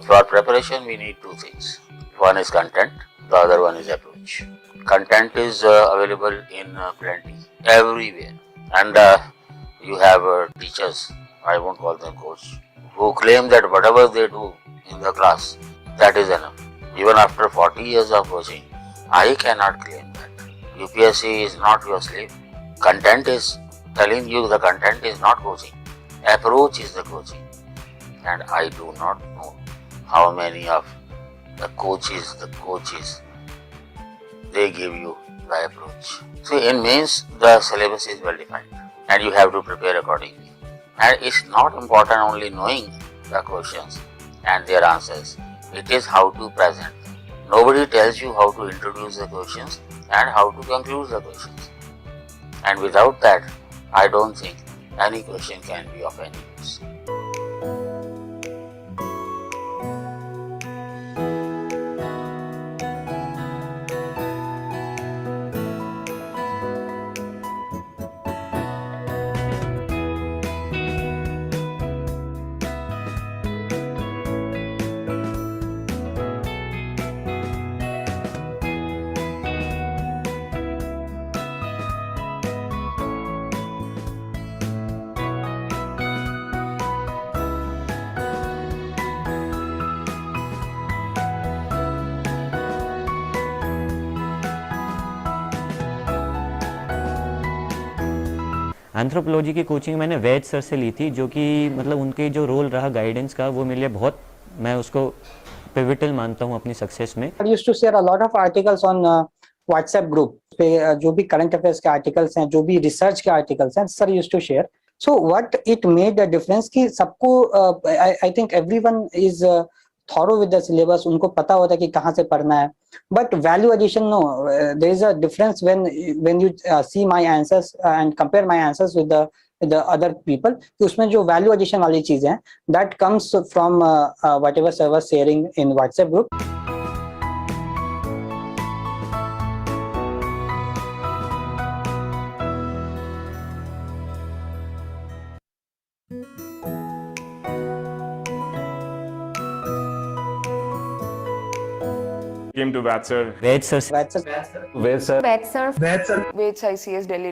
for preparation we need two things. One is content, the other one is approach. Content is available in plenty, everywhere. And you have teachers, I won't call them coach, who claim that whatever they do in the class, that is enough. Even after 40 years of coaching, I cannot claim that. UPSC is not your slave. Content is telling you the content is not coaching. Approach is the coaching. And I do not know how many of the coaches, they give you the approach. See, in mains, the syllabus is well defined and you have to prepare accordingly. And it's not important only knowing the questions and their answers. It is how to present them. Nobody tells you how to introduce the questions and how to conclude the questions. And without that, I don't think any question can be of any use. Anthropology की coaching मैंने वैद sir से ली थी, जो कि मतलब उनके जो role रहा गाइडेंस का, वो मेरे लिए बहुत, मैं उसको पिविटल मानता हूँ अपनी सक्सेस में। I used to share a lot of articles on WhatsApp group पे जो भी करंट अफेयर्स के आर्टिकल्स हैं, जो भी रिसर्च के आर्टिकल्स हैं, sir used to share. So what it made a difference कि सबको I think everyone is thorough with the syllabus, उनको पता होता है कि कहाँ से पढ़ना है. But value addition no, there is a difference when you see my answers and compare my answers with the other people, कि उसमें जो वैल्यू एडिशन वाली चीजें हैं, that comes from whatever sir was sharing in WhatsApp group. Came to Vaids sir. Vaid sir Vaids ICS Delhi.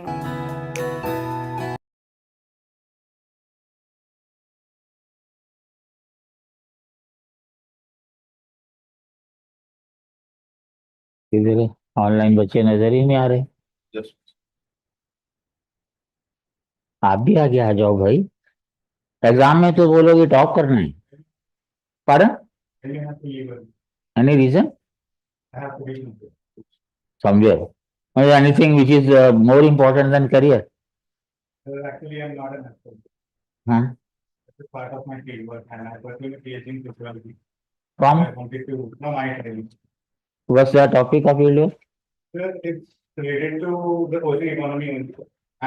इधर online बच्चे नजर ही नहीं आ रहे. आप भी आगे आ जाओ भाई. एग्जाम में तो बोलोगे टॉप करना है. Pardon? Any reason? Somewhere. Or anything which is more important than career? Actually, I'm not an actor. Huh? It's a part of my fieldwork, and I pursued a PhD in sociology. From? I wanted to know my training. What's the topic of your work? It's related to the coaching economy,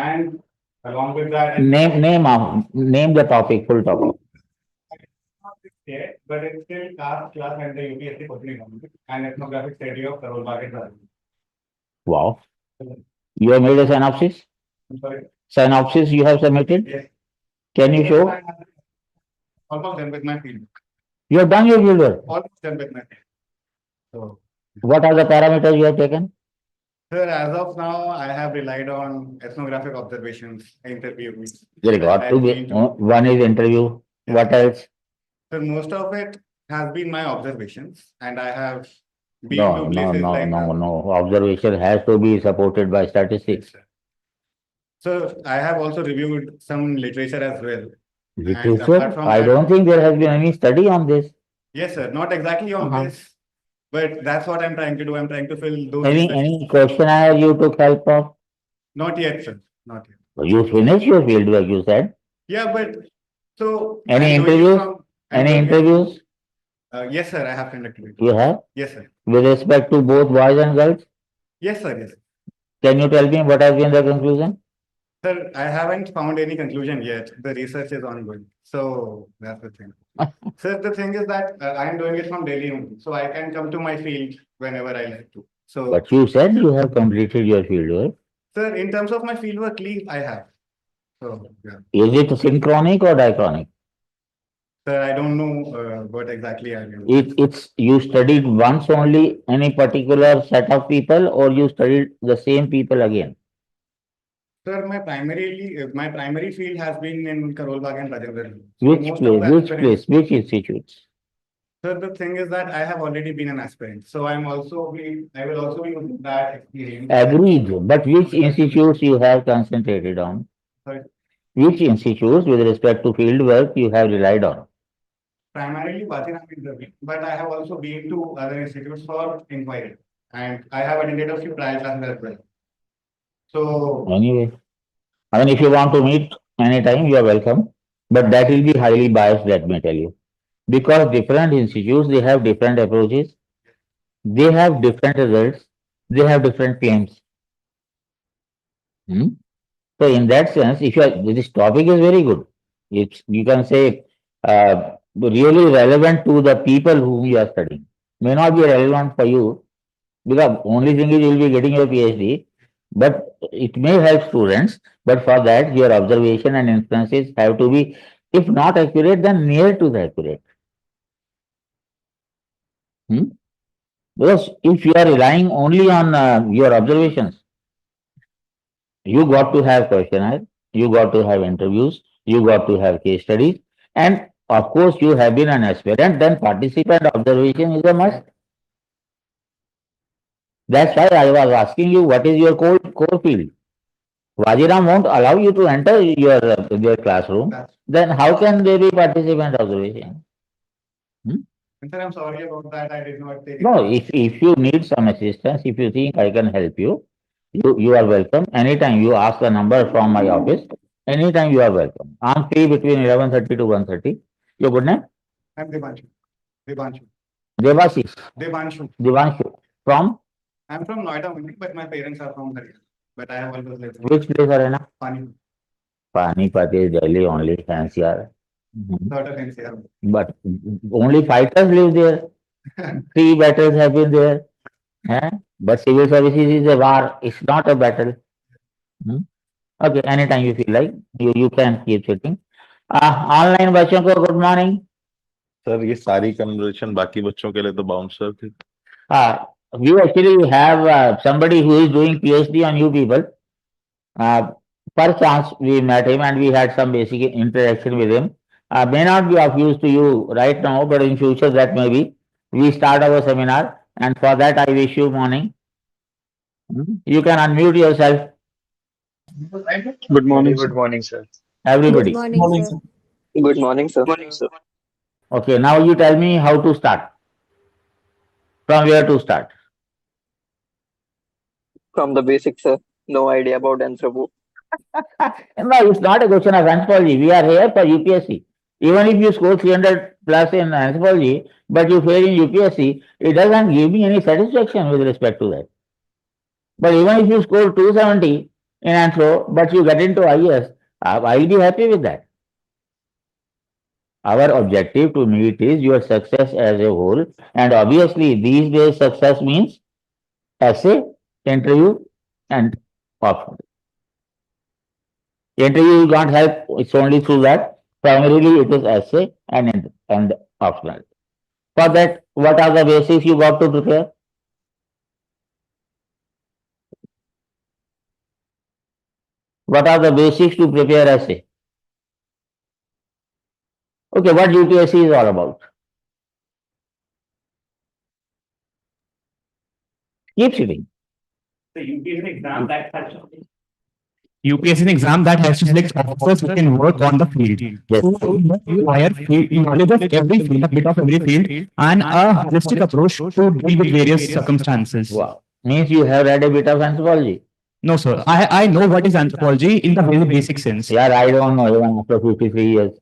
and along with that, Name the topic, full topic. but it's still class and the UPSC coaching economy and ethnographic study of Karol market value. Wow. You have made a synopsis? I'm sorry. Synopsis you have submitted? Yes. Can you show? Almost done with my field. You have done your fieldwork. Almost done with my field. So, what are the parameters you have taken? sir, as of now, I have relied on ethnographic observations, interviews. There got to be one is interview. Yeah. What else? So most of it has been my observations, and I have been No, to no, places no, like no, no. Observation has to be supported by statistics. So I have also reviewed some literature as well. Literature? apart from I that- don't think there has been any study on this. Yes, sir. Not exactly on this, but that's what I'm trying to do. I'm trying to fill those. Any questionnaire you took help of? Not yet, sir. Not yet. You finished your fieldwork, you said. Yeah, but so. Any I'm doing it interviews? from- I'm Any doing it- interviews Yes, sir. I have conducted it. you have Yes, sir. with respect to both boys and girls? Yes, sir. Yes. Can you tell me what has been the conclusion? Sir, I haven't found any conclusion yet. The research is ongoing. So that's the thing. Sir, the thing is that I am doing it from Delhi only. So I can come to my field whenever I like to. So, But you said you have completed your fieldwork. sir, in terms of my fieldwork leave, I have. So, yeah. Is it synchronic or diachronic? Sir, I don't know what exactly I do. It's you studied once only any particular set of people, or you studied the same people again? Sir, my primary field has been in Karol Bagh and Rajendra. So Which most place? of the Which aspirants, place? Which institutes? sir, the thing is that I have already been an aspirant. So I will also be using that experience. Agreed. But which institutes you have concentrated on? Sorry. Which institutes, with respect to field work, you have relied on? Primarily Bhatinam interview, but I have also been to other institutes for inquiry. And I have attended a few trial classes as well. So Anyway, I mean, if you want to meet anytime, you are welcome. But that will be highly biased, let me tell you. Because different institutes, they have different approaches, they have different results, they have different claims. Hmm? So in that sense, if you are, this topic is very good. It's, you can say, really relevant to the people whom you are studying. May not be relevant for you, because only thing is you will be getting your PhD, but it may help students. But for that, your observation and inferences have to be, if not accurate, then near to the accurate. Hmm? Because if you are relying only on your observations, you got to have questionnaire, you got to have interviews, you got to have case studies, and of course, you have been an aspirant, then participant observation is a must. That's why I was asking you what is your core field. Vajiram won't allow you to enter their classroom. Then how can there be participant observation? Hmm? sir, I'm sorry about that. I did not take No, if you need some assistance, if you think I can help you, you are welcome. Anytime you ask the number from my office, anytime you are welcome. I'm free between 11:30 to 1:30. Your good name? I'm Devanshu. Devanshu. Devashish. Devanshu. Devanshu. From I'm from Noida only, but my parents are from Haryana. But I have always lived in which place, Arena? Pani. Panipat is Delhi only, fancier. Mhm. Sort of NCR. But only fighters live there. 3 battles have been there. Eh? But civil services is a war. It's not a battle. Hmm? Okay, anytime you feel like, you can keep sitting. Online बच्चों को good morning. Sir ये सारी conversation बाकी बच्चों के लिए तो bouncer थी. We actually have somebody who is doing PhD on you people. Per chance we met him and we had some basic interaction with him. May not be of use to you right now, but in future that may be. We start our seminar, and for that I wish you morning. You can unmute yourself, Good morning, Good sir. morning, sir. everybody. Good morning, sir. Good morning, sir. Okay, now you tell me how to start. From where to start? From the basics, sir. No idea about Anthropo. No, it's not a question of anthropology. We are here for UPSC. Even if you score 300 plus in anthropology, but you fail in UPSC, it doesn't give me any satisfaction with respect to that. But even if you score 270 in anthro, but you get into IS, I'll be happy with that. Our objective to meet is your success as a whole, and obviously these days success means essay, interview, and optional. Interview you can't help, it's only through that. Primarily it is essay and optional. For that, what are the basics you got to prepare? What are the basics to prepare essay? Okay, what UPSC is all about? Keep sitting. UPSC is an exam that has to select officers who can work on the field. Yes. So you require knowledge of every field, a bit of every field, and a holistic approach to deal with various circumstances. Wow. Means you have read a bit of anthropology. No, sir. I know what is anthropology in the very basic sense. Yeah, I don't know, even after 53 years.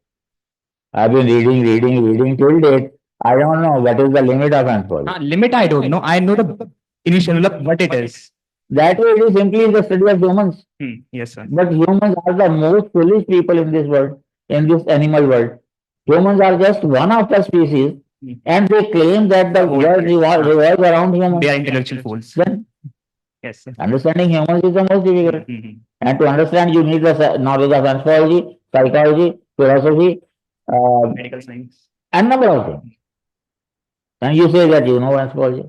I've been reading till date. I don't know what is the limit of anthropology. Limit, I don't know. I know the initial, what it is. That way it is simply the study of humans. Yes, sir. But humans are the most foolish people in this world, in this animal world. Humans are just one of the species, and they claim that the world revolves around humans. They are intellectual fools. Then Yes, sir. understanding humans is the most difficult. And to understand, you need the knowledge of anthropology, psychology, philosophy, Medical science. and number of things. And you say that you know anthropology.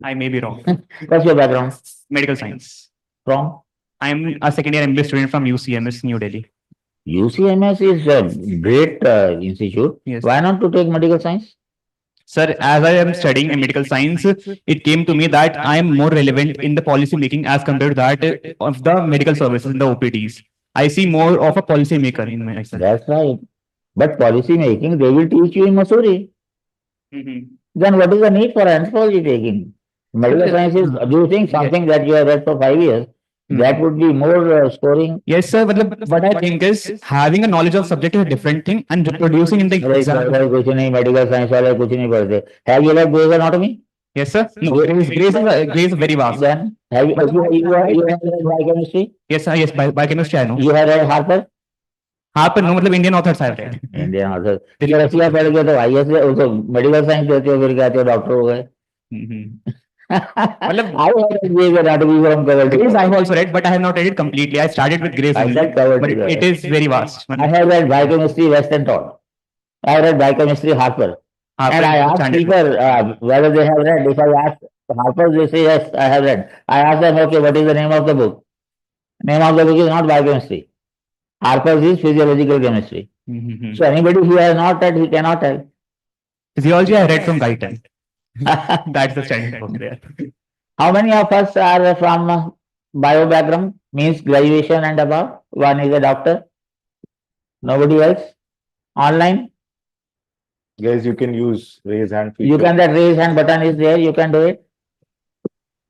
I may be wrong. What's your background? Medical science. From? I'm a second year MBA student from UCMS, New Delhi. UCMS is a great institute. Yes. Why not to take medical science? Sir, as I am studying in medical science, it came to me that I am more relevant in the policy making as compared to that of the medical services in the OPDs. I see more of a policy maker in myself. That's right. But policy making, they will teach you in Missouri. Then what is the need for anthropology taking? Medical science is, do you think something that you have read for 5 years, that would be more scoring? Yes, sir. But what I think is having a knowledge of subject is a different thing, and reproducing in the अरे exam. कुछ नहीं medical science वाले कुछ नहीं पढ़ते. Have you read Grey's Anatomy? Yes, sir. No, Grace is very vast. Then have you have read biochemistry? Yes, sir. Yes, biochemistry I know. You have read Harper? Harper, no, मतलब Indian authors I have read. Indian author. तो रसिया पढ़ के तो IAS उसको medical science देते हो फिर कहते हो डॉक्टर हो गए. मतलब I have read Grey's Anatomy from cover to Grace I cover. have also read, but I have not read it completely. I started with Grace I only, said cover but to it cover. is very vast. I have read biochemistry Western Todd. I have read biochemistry Harper. And I asked Standard. people whether they have read. If I ask Harper, they say yes, I have read. I ask them, okay, what is the name of the book? Name of the book is not biochemistry. Harper's is physiological chemistry. So anybody who has not read, he cannot tell. Physiology I read from Guyton. That's the standard book there. How many of us are from bio background? Means graduation and above. One is a doctor. Nobody else. Online. Guys, you can use raise hand feature. You can, that raise hand button is there. You can do it.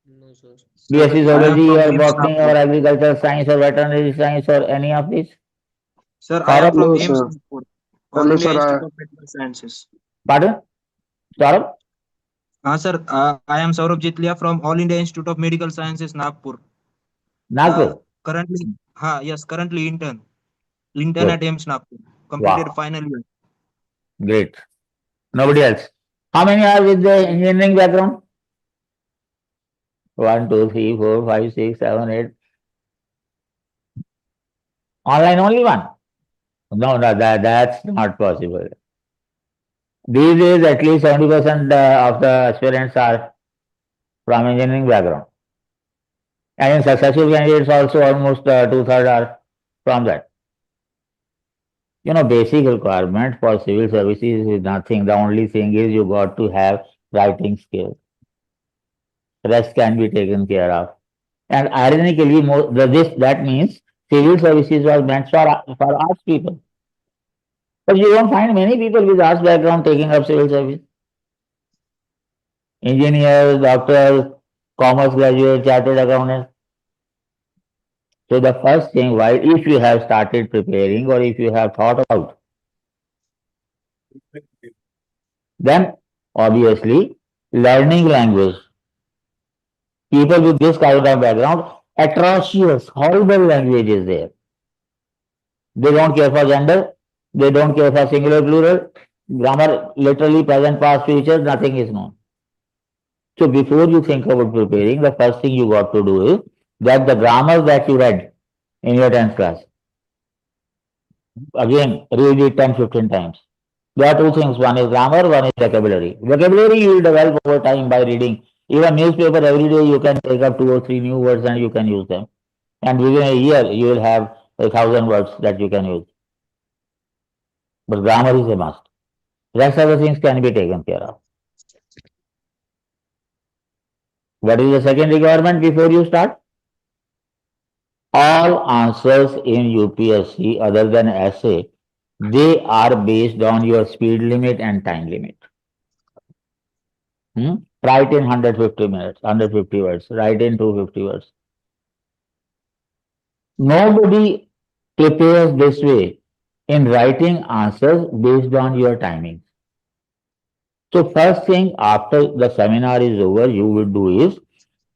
No, sir. BSc zoology or botany or agricultural science or veterinary science or any of these. Sir, I am Saurabh? from No, AIMS sir. Nagpur, Hello, All India sir. Institute of Medical Sciences. Pardon? Saurabh? Sir, I am Saurabh Jitlia from All India Institute of Medical Sciences, Nagpur. Nagpur. Currently, currently intern Good. at AIMS Nagpur. Completed Wow. final year. Great. Nobody else. How many are with the engineering background? 1, 2, 3, 4, 5, 6, 7, 8. Online only one? No, that's not possible. These days, at least 70% of the aspirants are from engineering background. And in successful candidates also almost 2/3 are from that. You know, basic requirement for civil services is nothing. The only thing is you got to have writing skills. Rest can be taken care of. And ironically, that means civil services was meant for arts people. But you don't find many people with arts background taking up civil service. Engineers, doctors, commerce graduates, chartered accountants. So the first thing, why, if you have started preparing or if you have thought about, then obviously learning language. People with this kind of background, atrocious, horrible language is there. They don't care for gender, they don't care for singular, plural, grammar, literally present, past, future, nothing is known. So before you think about preparing, the first thing you got to do is that the grammar that you read in your 10th class, again, read it 10, 15 times. There are two things. One is grammar, one is vocabulary. Vocabulary you will develop over time by reading. Even newspaper, every day you can take up 2 or 3 new words and you can use them. And within a year, you will have 1,000 words that you can use. But grammar is a must. Rest of the things can be taken care of. What is the second requirement before you start? All answers in UPSC other than essay, they are based on your speed limit and time limit. Write in 150 minutes, 150 words, write in 250 words. Nobody prepares this way in writing answers based on your timing. So first thing after the seminar is over, you will do is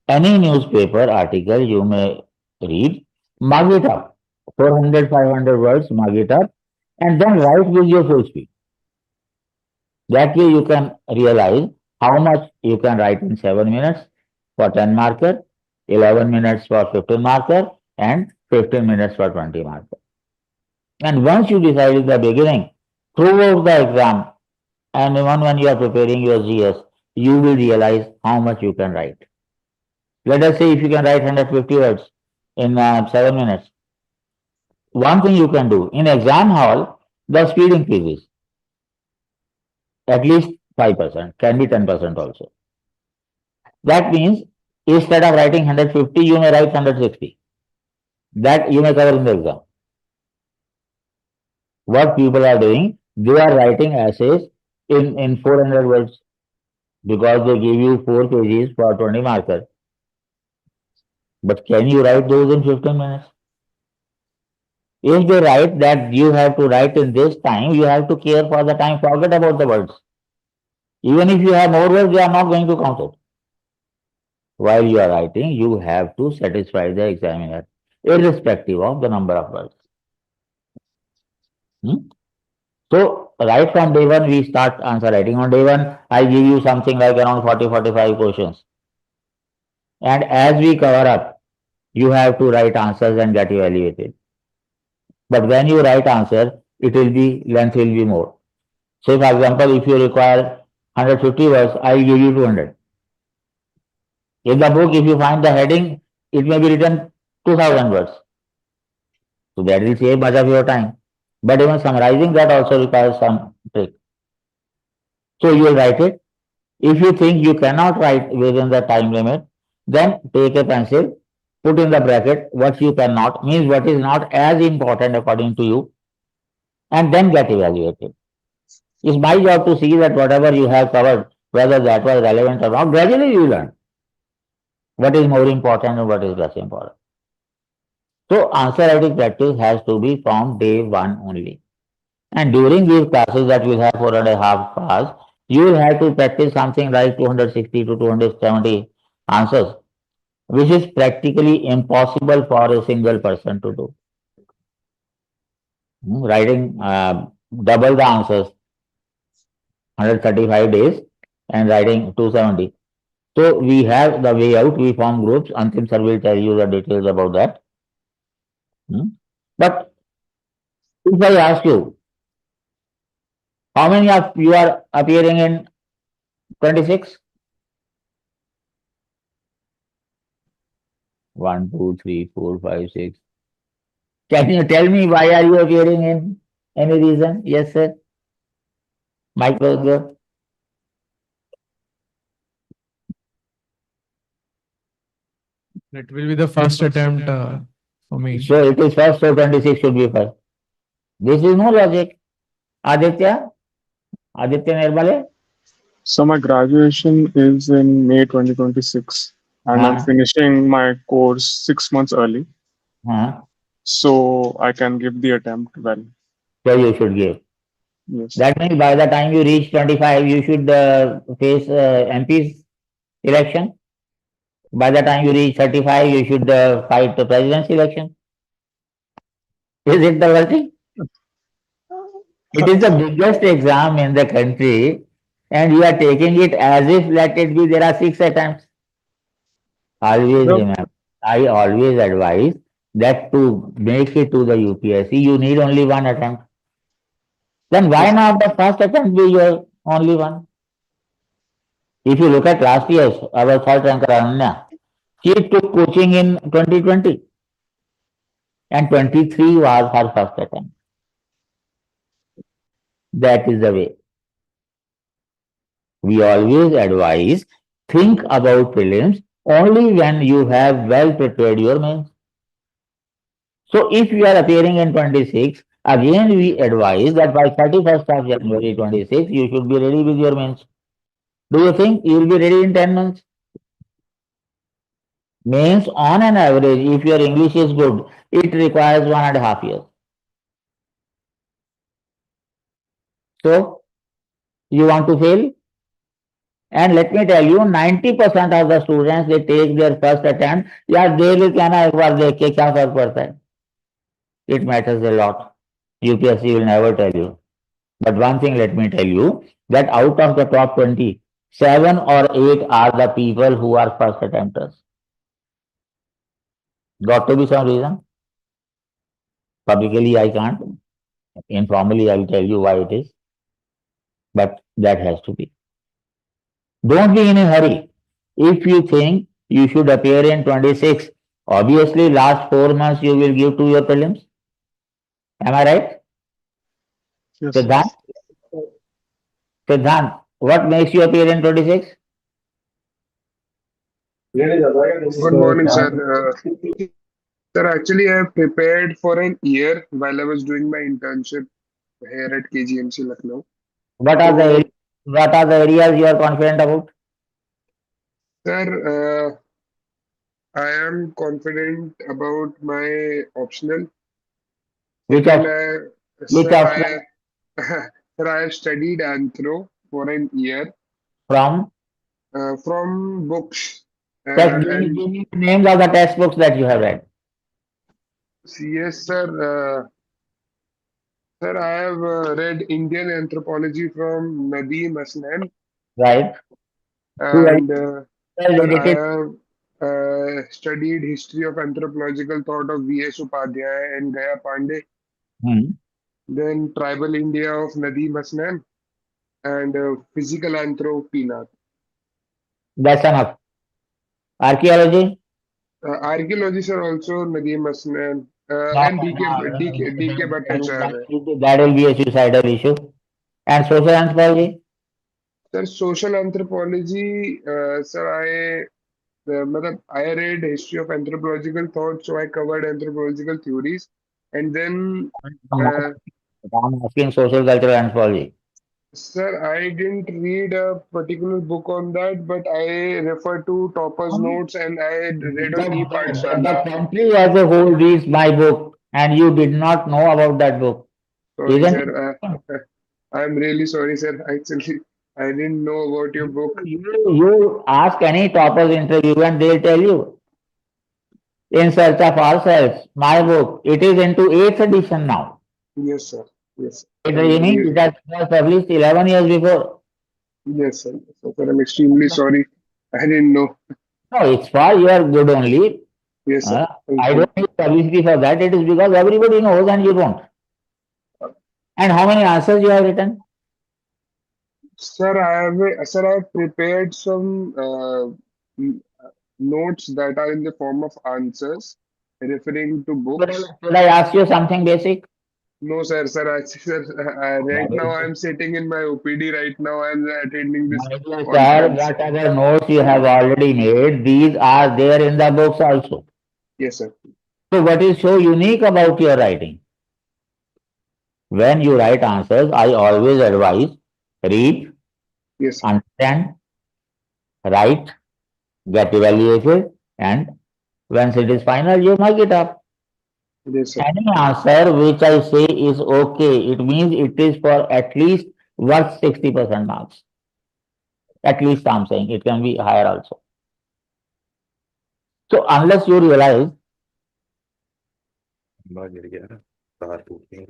any newspaper article you may read, mug it up, 400, 500 words, mug it up, and then write with your full speed. That way you can realize how much you can write in 7 minutes for 10 marker, 11 minutes for 15 marker, and 15 minutes for 20 marker. And once you decide in the beginning, throughout the exam, and even when you are preparing your GS, you will realize how much you can write. Let us say if you can write 150 words in 7 minutes, one thing you can do in exam hall, the speed increases at least 5%, can be 10% also. That means instead of writing 150, you may write 160. That you may cover in the exam. What people are doing, they are writing essays in 400 words because they give you 4 pages for 20 markers. But can you write those in 15 minutes? If they write that you have to write in this time, you have to care for the time, forget about the words. Even if you have more words, they are not going to count it. While you are writing, you have to satisfy the examiner, irrespective of the number of words. Hmm? So, right from day one, we start answer writing. On day one, I give you something like around 40-45 questions. And as we cover up, you have to write answers and get evaluated. But when you write answer, it will be, length will be more. Say, for example, if you require 150 words, I will give you 200. In the book, if you find the heading, it may be written 2000 words. So that will save much of your time. But even summarizing that also requires some trick. So you will write it. If you think you cannot write within the time limit, then take a pencil, put in the bracket what you cannot, means what is not as important according to you, and then get evaluated. It's my job to see that whatever you have covered, whether that was relevant or not, gradually you learn what is more important and what is less important. So answer writing practice has to be from day one only. And during these classes that we have 4.5 hours, you will have to practice something like 260 to 270 answers, which is practically impossible for a single person to do. Writing double the answers, 135 days, and writing 270. So we have the way out, we form groups. Antim sir will tell you the details about that. But if I ask you, how many of you are appearing in 26? 1, 2, 3, 4, 5, 6. Can you tell me why are you appearing in any reason? Yes, sir. Micro. It will be the first attempt for me. So it is first, so 26 should be first. This is no logic. Aditya? Aditya Nirbale? So my graduation is in May 2026 and I'm finishing my course 6 months early. So I can give the attempt well. So you should give. Yes. That means by the time you reach 25, you should face MP's election. By the time you reach 35, you should fight the president's election. Is it the working? It is the biggest exam in the country, and you are taking it as if let it be there are 6 attempts. Always remember, I always advise that to make it to the UPSC, you need only 1 attempt. Then why not the first attempt be your only one? If you look at last year's, our third ranker Ananya, she took coaching in 2020 and 23 was her first attempt. That is the way. We always advise, think about prelims only when you have well prepared your mains. So if you are appearing in 26, again we advise that by 31st of January 26, you should be ready with your mains. Do you think you will be ready in 10 months? Mains on an average, if your English is good, it requires 1.5 years. So you want to fail? And let me tell you, 90% of the students, they take their first attempt, यार दे भी क्या ना एक बार देख के क्या फर्क पड़ता है? It matters a lot. UPSC will never tell you. But one thing let me tell you, that out of the top 20, 7 or 8 are the people who are first attempters. Got to be some reason. Publicly I can't. Informally, I'll tell you why it is, but that has to be. Don't be in a hurry. If you think you should appear in 26, obviously last 4 months you will give to your prelims. Am I right? Yes, sir. Siddhant? Siddhant, what makes you appear in 26? Good morning, sir. Sir, actually, I have prepared for an year while I was doing my internship here at KGMC Lucknow. What are So, the areas you are confident about? sir, I am confident about my optional. Which Second, of which sir, of sir, I have studied anthro for an year from from books text? and Give me the names of the textbooks that you have read. yes, sir. Sir, I have read Indian anthropology from Nadeem Aslan, Right? Who are and sir, I dedicated? have studied history of anthropological thought of V.S. Upadhyay and Gaya Pandey, Hmm. then tribal India of Nadeem Aslan, and physical anthro Peanut. That's enough. Archaeology? Archaeology, sir, also Nadeem Aslan, No, and DK Bhattacharya. that will be a suicidal issue. And social anthropology? Sir, social anthropology, sir, I read history of anthropological thought, so I covered anthropological theories, and then, uh, I'm asking social cultural anthropology. sir, I didn't read a particular book on that, but I refer to Topper's notes and I read on E. The Pathshala. country as a whole reads my book, and you did not know about that book, Sorry, isn't sir. I'm really sorry, sir. Actually, I didn't know about your book. you ask any topper's interview and they'll tell you, In Search of Ourselves, my book, it is into 8th edition now. Yes, sir. Yes. You mean it was published 11 years before. Yes, sir. So, sir, I'm extremely sorry. I didn't know. No, it's for your good only. Yes, sir. Thank I you. don't need publicity for that. It is because everybody knows and you don't. And how many answers you have written? Sir, I have prepared some n- notes that are in the form of answers referring to books. Should I ask you something basic? No, sir, right now I'm sitting in my OPD right now. I'm attending this My dear sir, conference. whatever notes you have already made, these are there in the books also. Yes, sir. So what is so unique about your writing? When you write answers, I always advise read, Yes, sir. understand, write, get evaluated, and once it is final, you mark it up. Yes, sir. Any answer which I say is okay, it means it is for at least worth 60% marks. At least I'm saying it can be higher also. So unless you realize गिर गया ना, तार टूट गई,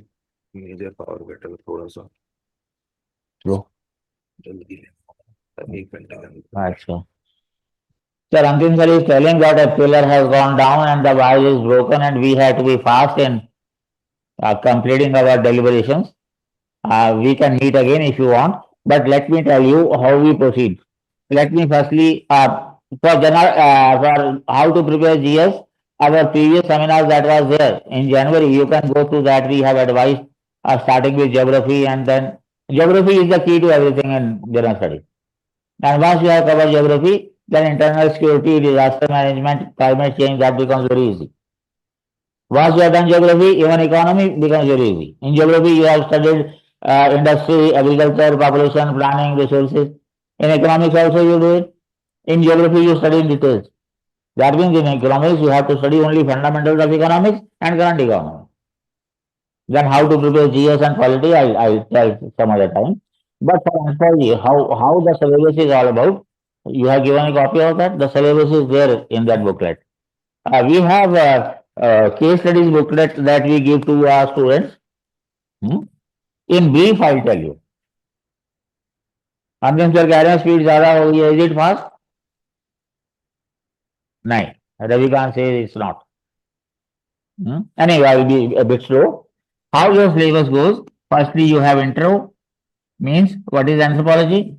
major power cutter थोड़ा सा जो जल्दी ले, 1 घंटे के अंदर। अच्छा Sir, Antim sir is telling that a pillar has gone down and the wire is broken and we have to be fast in completing our deliberations. We can meet again if you want, but let me tell you how we proceed. Let me firstly, for how to prepare GS, our previous seminars that was there in January, you can go through that. We have advised starting with geography, and then geography is the key to everything in general studies. And once you have covered geography, then internal security, disaster management, climate change, that becomes very easy. Once you have done geography, even economy becomes very easy. In geography, you have studied industry, agriculture, population, planning, resources. In economics also you do it. In geography, you study in details. That means in economics, you have to study only fundamentals of economics and current economy. Then how to prepare GS and quality, I'll tell some other time. But for anthropology, how the syllabus is all about, you have given a copy of that. The syllabus is there in that booklet. We have a case studies booklet that we give to our students. Hmm? In brief, I'll tell you. अंतिम sir कह रहे हैं speed ज्यादा हो गई है is it fast नहीं रविकांत से it's not anyway I will be a bit slow How your syllabus goes? Firstly, you have intro, means what is anthropology?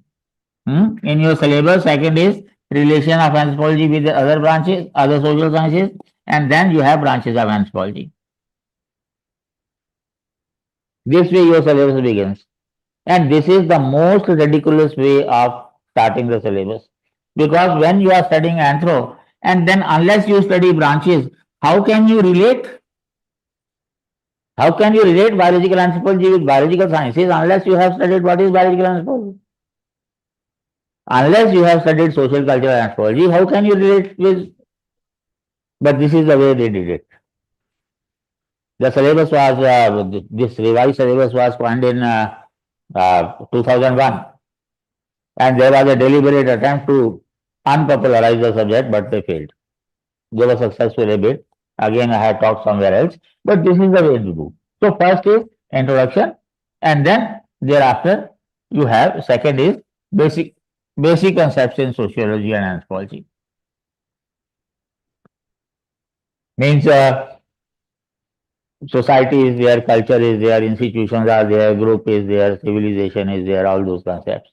In your syllabus. Second is relation of anthropology with the other branches, other social sciences, and then you have branches of anthropology. This way your syllabus begins. And this is the most ridiculous way of starting the syllabus. Because when you are studying anthro, and then unless you study branches, how can you relate? How can you relate biological anthropology with biological sciences unless you have studied what is biological anthropology? Unless you have studied social cultural anthropology, how can you relate with? But this is the way they did it. The syllabus was, this revised syllabus was planned in 2001, and there was a deliberate attempt to unpopularize the subject, but they failed. They were successful a bit. Again, I had talked somewhere else, but this is the way to do. So first is introduction, and then thereafter you have second is basic concepts in sociology and anthropology. Means society is there, culture is there, institutions are there, group is there, civilization is there, all those concepts.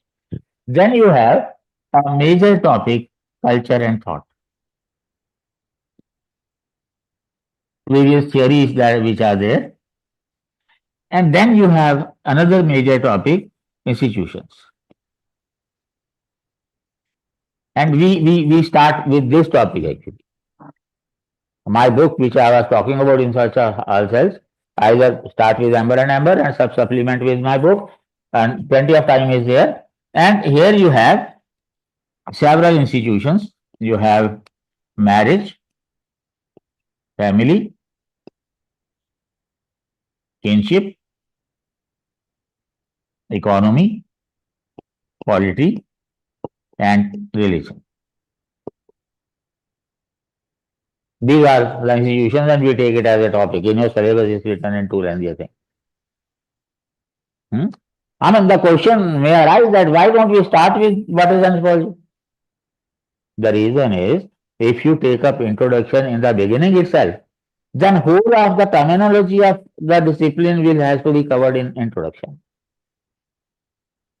Then you have a major topic, culture and thought. Various theories that which are there. And then you have another major topic, institutions. And we start with this topic actually. My book, which I was talking about in search of ourselves, either start with Amber and supplement with my book, and plenty of time is there. And here you have several institutions. You have marriage, family, kinship, economy, polity, and religion. These are the institutions, and we take it as a topic. In your syllabus is written in two lengthy thing. I mean, the question may arise that why don't we start with what is anthropology? The reason is, if you take up introduction in the beginning itself, then whole of the terminology of the discipline will have to be covered in introduction.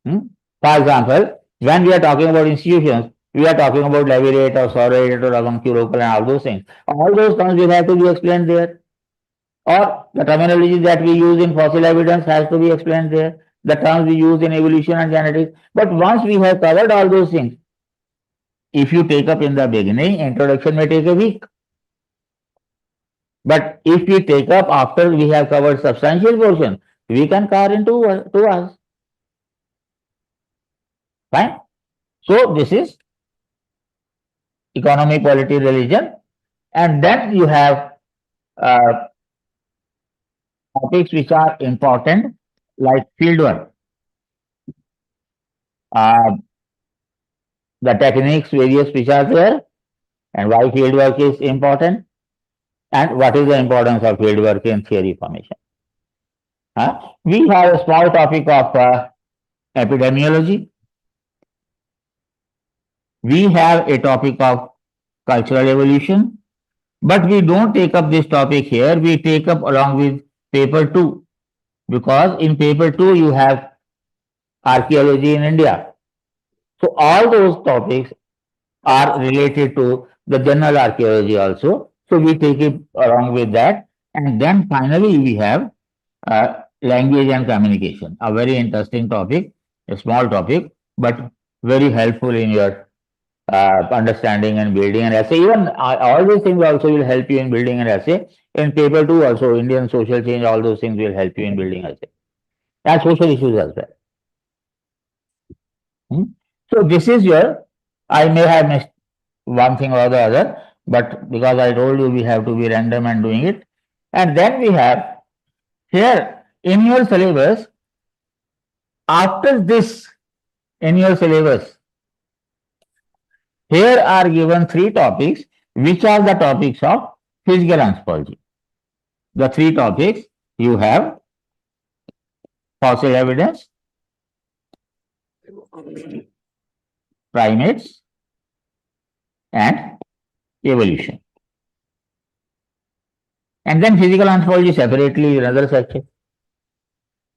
For example, when we are talking about institutions, we are talking about levirate or sororate or avunculocal and all those things. All those terms will have to be explained there. Or the terminology that we use in fossil evidence has to be explained there. The terms we use in evolution and genetics. But once we have covered all those things, if you take up in the beginning, introduction may take a week. But if we take up after we have covered substantial portion, we can cover in 2 hours. Fine. So this is economy, polity, religion, and then you have topics which are important like fieldwork, the techniques various which are there, and why fieldwork is important, and what is the importance of fieldwork in theory formation. We have a small topic of epidemiology. We have a topic of cultural evolution, but we don't take up this topic here. We take up along with paper 2, because in paper 2 you have archaeology in India. So all those topics are related to the general archaeology also. So we take it along with that. And then finally we have language and communication, a very interesting topic, a small topic, but very helpful in your understanding and building an essay. Even all these things also will help you in building an essay. In paper 2 also, Indian social change, all those things will help you in building essay. And social issues as well. So this is your, I may have missed one thing or the other, but because I told you we have to be random and doing it. And then we have here in your syllabus, after this in your syllabus, here are given 3 topics, which are the topics of physical anthropology. The 3 topics you have fossil evidence, primates, and evolution. And then physical anthropology separately is another section.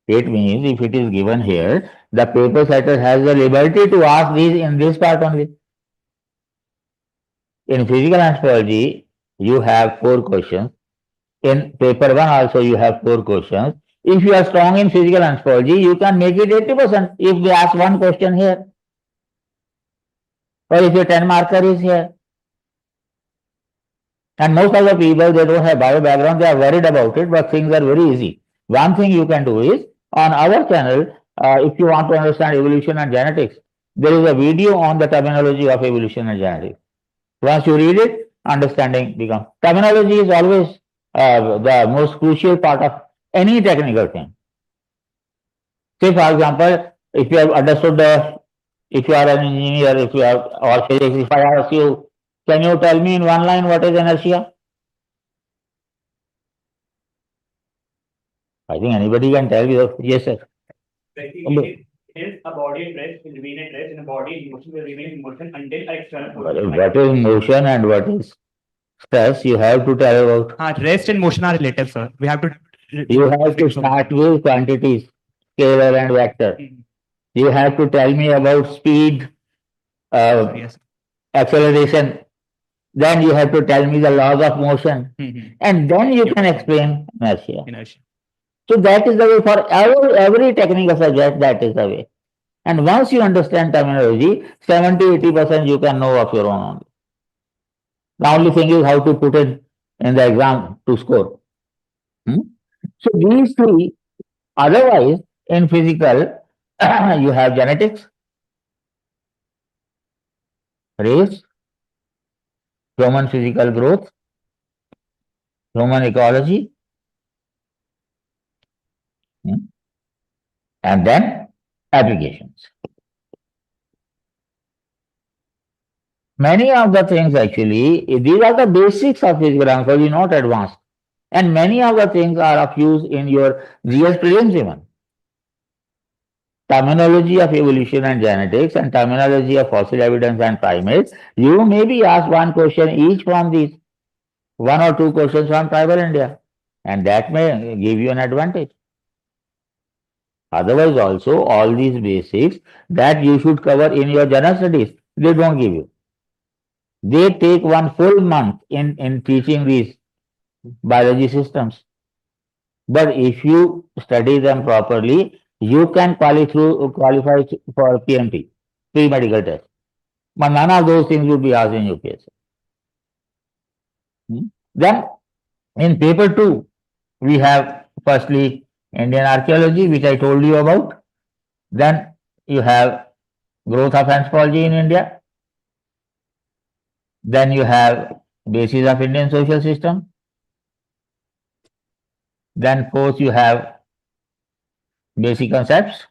It means if it is given here, the paper setter has the liberty to ask these in this part only. In physical anthropology, you have 4 questions. In paper 1 also you have 4 questions. If you are strong in physical anthropology, you can make it 80% if they ask one question here. Or if your 10 marker is here. And most of the people, they don't have bio background, they are worried about it, but things are very easy. One thing you can do is, on our channel, if you want to understand evolution and genetics, there is a video on the terminology of evolution and genetics. Once you read it, understanding becomes. Terminology is always the most crucial part of any technical thing. Say, for example, if you have understood if you are an engineer, if you are or physics, if I ask you, can you tell me in one line what is inertia? I think anybody can tell you. Yes, sir. It is a body at rest will remain at rest and a body in motion will remain in motion until an external force. What is motion and what is stress? You have to tell about. Rest and motion are related, sir. We have to. You have to start with quantities, scalar and vector. You have to tell me about speed, Yes. acceleration. Then you have to tell me the laws of motion, and then you can explain inertia. Inertia. So that is the way for every technical subject. That is the way. And once you understand terminology, 70-80% you can know of your own only. The only thing is how to put it in the exam to score. So these 3, otherwise in physical, you have genetics, race, human physical growth, human ecology, and then applications. Many of the things actually, these are the basics of physical anthropology, not advanced. And many of the things are of use in your GS prelims even. Terminology of evolution and genetics and terminology of fossil evidence and primates, you may be asked one question each from these, 1 or 2 questions from tribal India, and that may give you an advantage. Otherwise also, all these basics that you should cover in your general studies, they don't give you. They take 1 full month in teaching these biology systems. But if you study them properly, you can qualify for PMT, pre-medical test. But none of those things will be asked in UPSC. Then in paper 2, we have firstly Indian archaeology, which I told you about. Then you have growth of anthropology in India. Then you have basis of Indian social system. Then 4th you have basic concepts.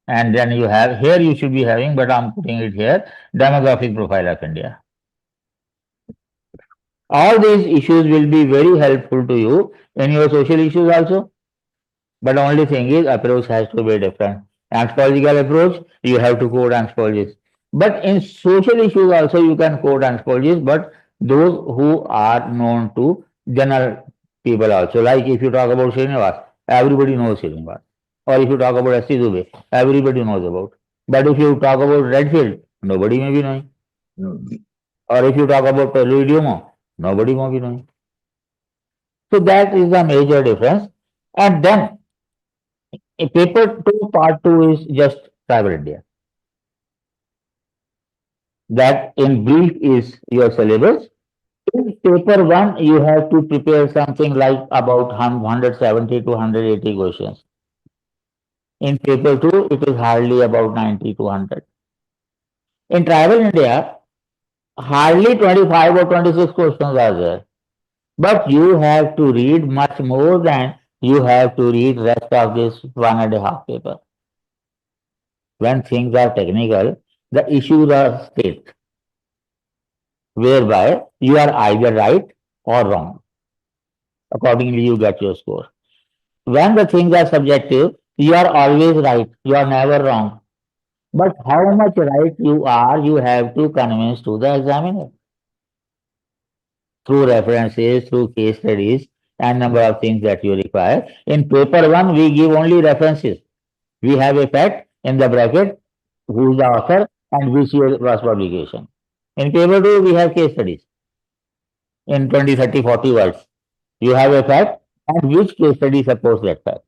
And then you have, here you should be having, but I'm putting it here, demographic profile of India. All these issues will be very helpful to you in your social issues also. But the only thing is, approach has to be different. Anthropological approach, you have to code anthropologists. But in social issues also, you can code anthropologists, but those who are known to general people also. Like if you talk about Srinivas, everybody knows Srinivas. Or if you talk about S.C. Dubey, everybody knows about. But if you talk about Redfield, nobody may be knowing. Or if you talk about Louis Dumo, nobody may be knowing. So that is the major difference. And then paper 2, part 2 is just tribal India. That in brief is your syllabus. In paper 1, you have to prepare something like about 170 to 180 questions. In paper 2, it is hardly about 90 to 100. In tribal India, hardly 25 or 26 questions are there. But you have to read much more than you have to read rest of this 1.5 paper. When things are technical, the issues are state, whereby you are either right or wrong. Accordingly, you get your score. When the things are subjective, you are always right, you are never wrong. But how much right you are, you have to convince to the examiner. Through references, through case studies, and number of things that you require. In paper one, we give only references. We have a fact in the bracket, who is the author and which year was publication. In paper two, we have case studies in 20, 30, 40 words. You have a fact and which case study supports that fact.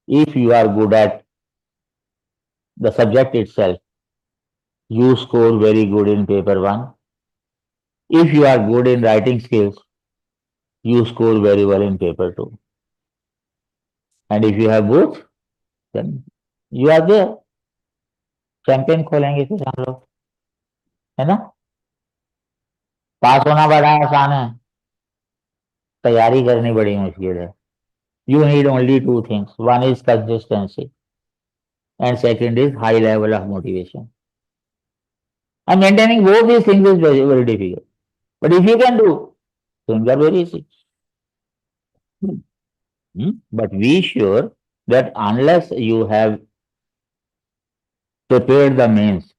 If you are good at the subject itself, you score very good in paper one. If you are good in writing skills, you score very well in paper two. And if you have both, then you are there. Champion खोलेंगे फिर हम लोग, है ना? पास होना बड़ा आसान है, तैयारी करनी बड़ी मुश्किल है. You need only two things. One is consistency, and second is high level of motivation. And maintaining both these things is very, very difficult. But if you can do, things are very easy. But be sure that unless you have prepared the mains,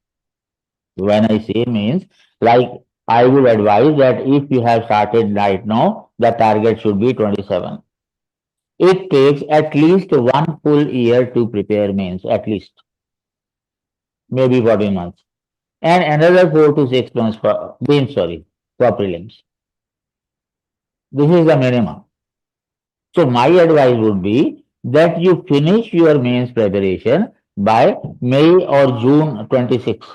when I say mains, like I would advise that if you have started right now, the target should be 27. It takes at least 1 full year to prepare mains, at least. Maybe 14 months. And another 4 to 6 months for mains, for prelims. This is the minimum. So my advice would be that you finish your mains preparation by May or June 26.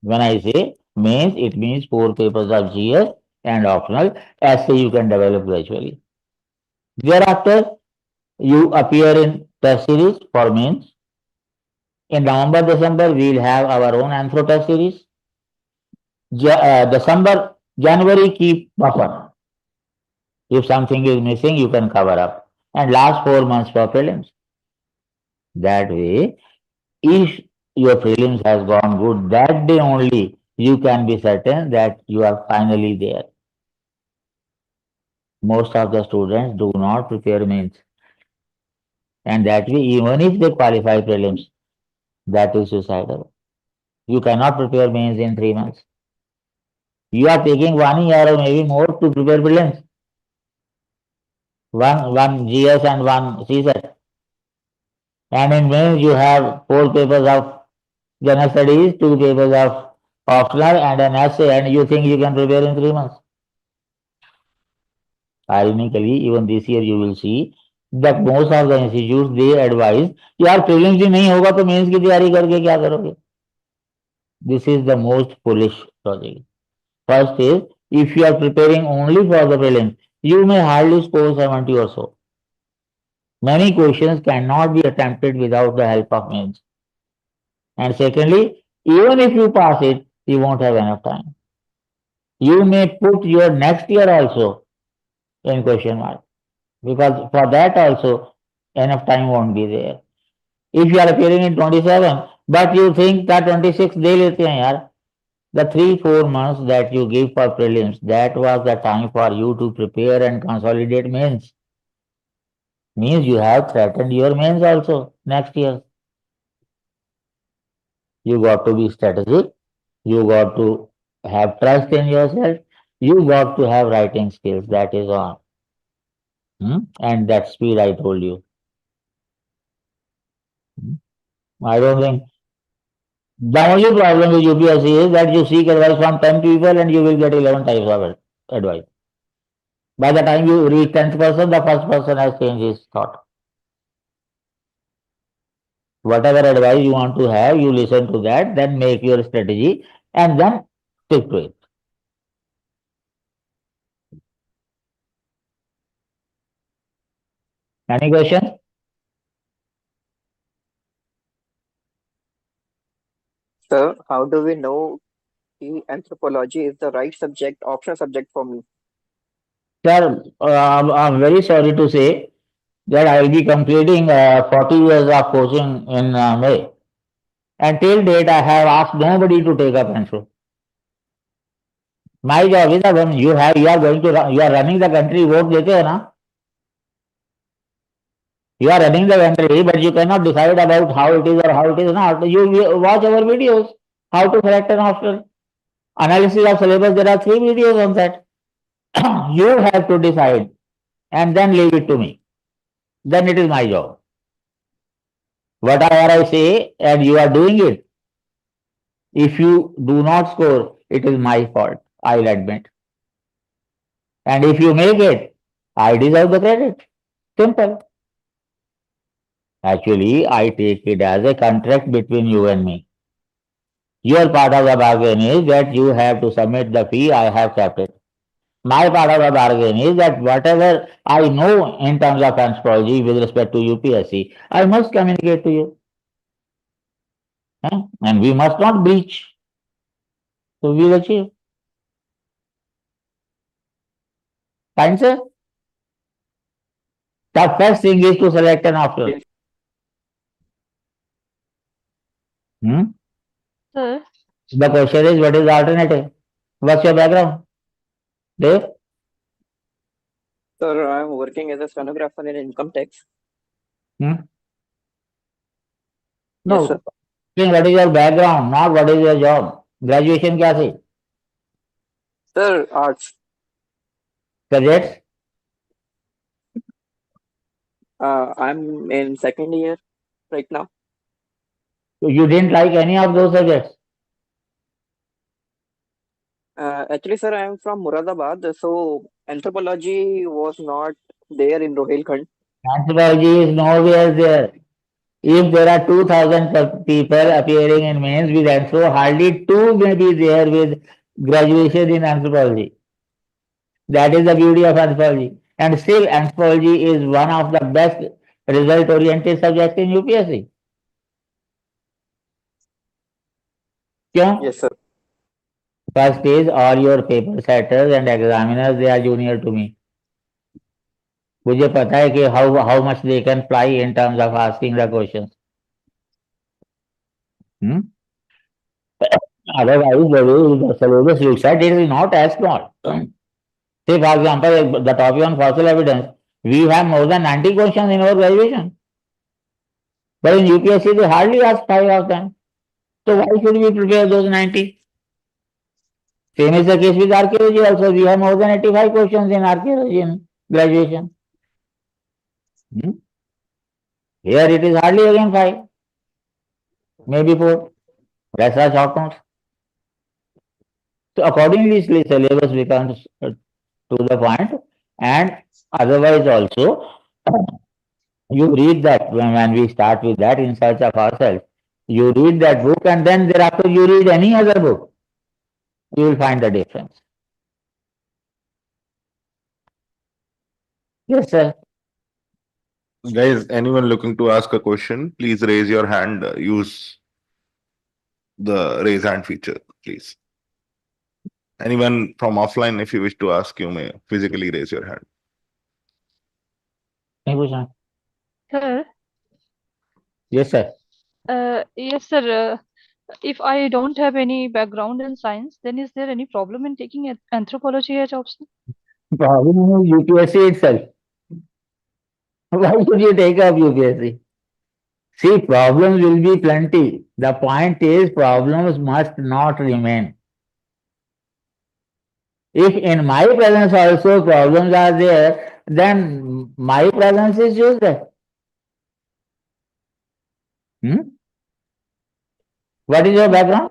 When I say mains, it means 4 papers of GS and optional. Essay you can develop gradually. Thereafter, you appear in test series for mains. In November, December, we will have our own Anthro test series. December, January, keep buffer. If something is missing, you can cover up. And last 4 months for prelims. That way, if your prelims has gone good, that day only you can be certain that you are finally there. Most of the students do not prepare mains. And that way, even if they qualify prelims, that is suicidal. You cannot prepare mains in 3 months. You are taking 1 year or maybe more to prepare prelims. One GS and one CSET. And in mains, you have 4 papers of general studies, 2 papers of optional and an essay, and you think you can prepare in 3 months. Ironically, even this year you will see that most of the institutes, they advise, यार prelims ही नहीं होगा तो mains की तैयारी करके क्या करोगे? This is the most foolish logic. First is, if you are preparing only for the prelims, you may hardly score 70 or so. Many questions cannot be attempted without the help of mains. And secondly, even if you pass it, you won't have enough time. You may put your next year also in question mark, because for that also enough time won't be there. If you are appearing in 27, but you think that 26 दे लेते हैं यार, the 3-4 months that you give for prelims, that was the time for you to prepare and consolidate mains. Means you have threatened your mains also next year. You got to be strategic. You got to have trust in yourself. You got to have writing skills. That is all. And that speed I told you. I don't think the only problem with UPSC is that you seek advice from 10 people and you will get 11 types of advice. By the time you reach 10th person, the first person has changed his thought. Whatever advice you want to have, you listen to that, then make your strategy and then stick to it. Any questions? Sir, how do we know anthropology is the right subject, optional subject for me? Sir, I'm very sorry to say that I will be completing 40 years of coaching in May. Until date, I have asked nobody to take up Anthro. My job is that when you are running the country, vote देते हो ना? You are running the country, but you cannot decide about how it is or how it is not. You watch our videos, how to select an option. Analysis of syllabus, there are 3 videos on that. You have to decide and then leave it to me. Then it is my job. Whatever I say and you are doing it, if you do not score, it is my fault, I'll admit. And if you make it, I deserve the credit. Simple. Actually, I take it as a contract between you and me. Your part of the bargain is that you have to submit the fee, I have kept it. My part of the bargain is that whatever I know in terms of anthropology with respect to UPSC, I must communicate to you. And we must not breach. So we will achieve. Fine, sir? The first thing is to select an option. Sir, The question is, what is the alternative? What's your background? Dave? Sir, I'm working as a stenographer in income tax. No. Yes, sir. What is your background, not what is your job? Graduation क्या थी? Sir, arts. Subjects? I'm in second year right now. So you didn't like any of those subjects? Actually, sir, I am from Muradabad, so anthropology was not there in Rohilkhand. Anthropology is nowhere there. If there are 2,000 people appearing in mains with anthro, hardly 2 may be there with graduation in anthropology. That is the beauty of anthropology. And still, anthropology is one of the best result-oriented subjects in UPSC. Yes, sir. First is all your paper setters and examiners, they are junior to me. मुझे पता है कि how much they can fly in terms of asking the questions. Otherwise, the syllabus looks at it is not as small. Say, for example, the topic on fossil evidence, we have more than 90 questions in our graduation. But in UPSC, they hardly ask 5 of them. So why should we prepare those 90? Same is the case with archaeology also. We have more than 85 questions in archaeology in graduation. Here it is hardly again 5, maybe 4. Rest are short notes. So accordingly, syllabus becomes to the point, and otherwise also, you read that when we start with that in search of ourselves, you read that book and then thereafter you read any other book, you will find the difference. Yes, sir. Guys, anyone looking to ask a question, please raise your hand. Use the raise hand feature, please. Anyone from offline, if you wish to ask, you may physically raise your hand. sir, Yes, sir. yes, sir. If I don't have any background in science, then is there any problem in taking anthropology as option? Problem is UPSC itself. Why should you take up UPSC? See, problems will be plenty. The point is, problems must not remain. If in my presence also problems are there, then my presence is useless. What is your background?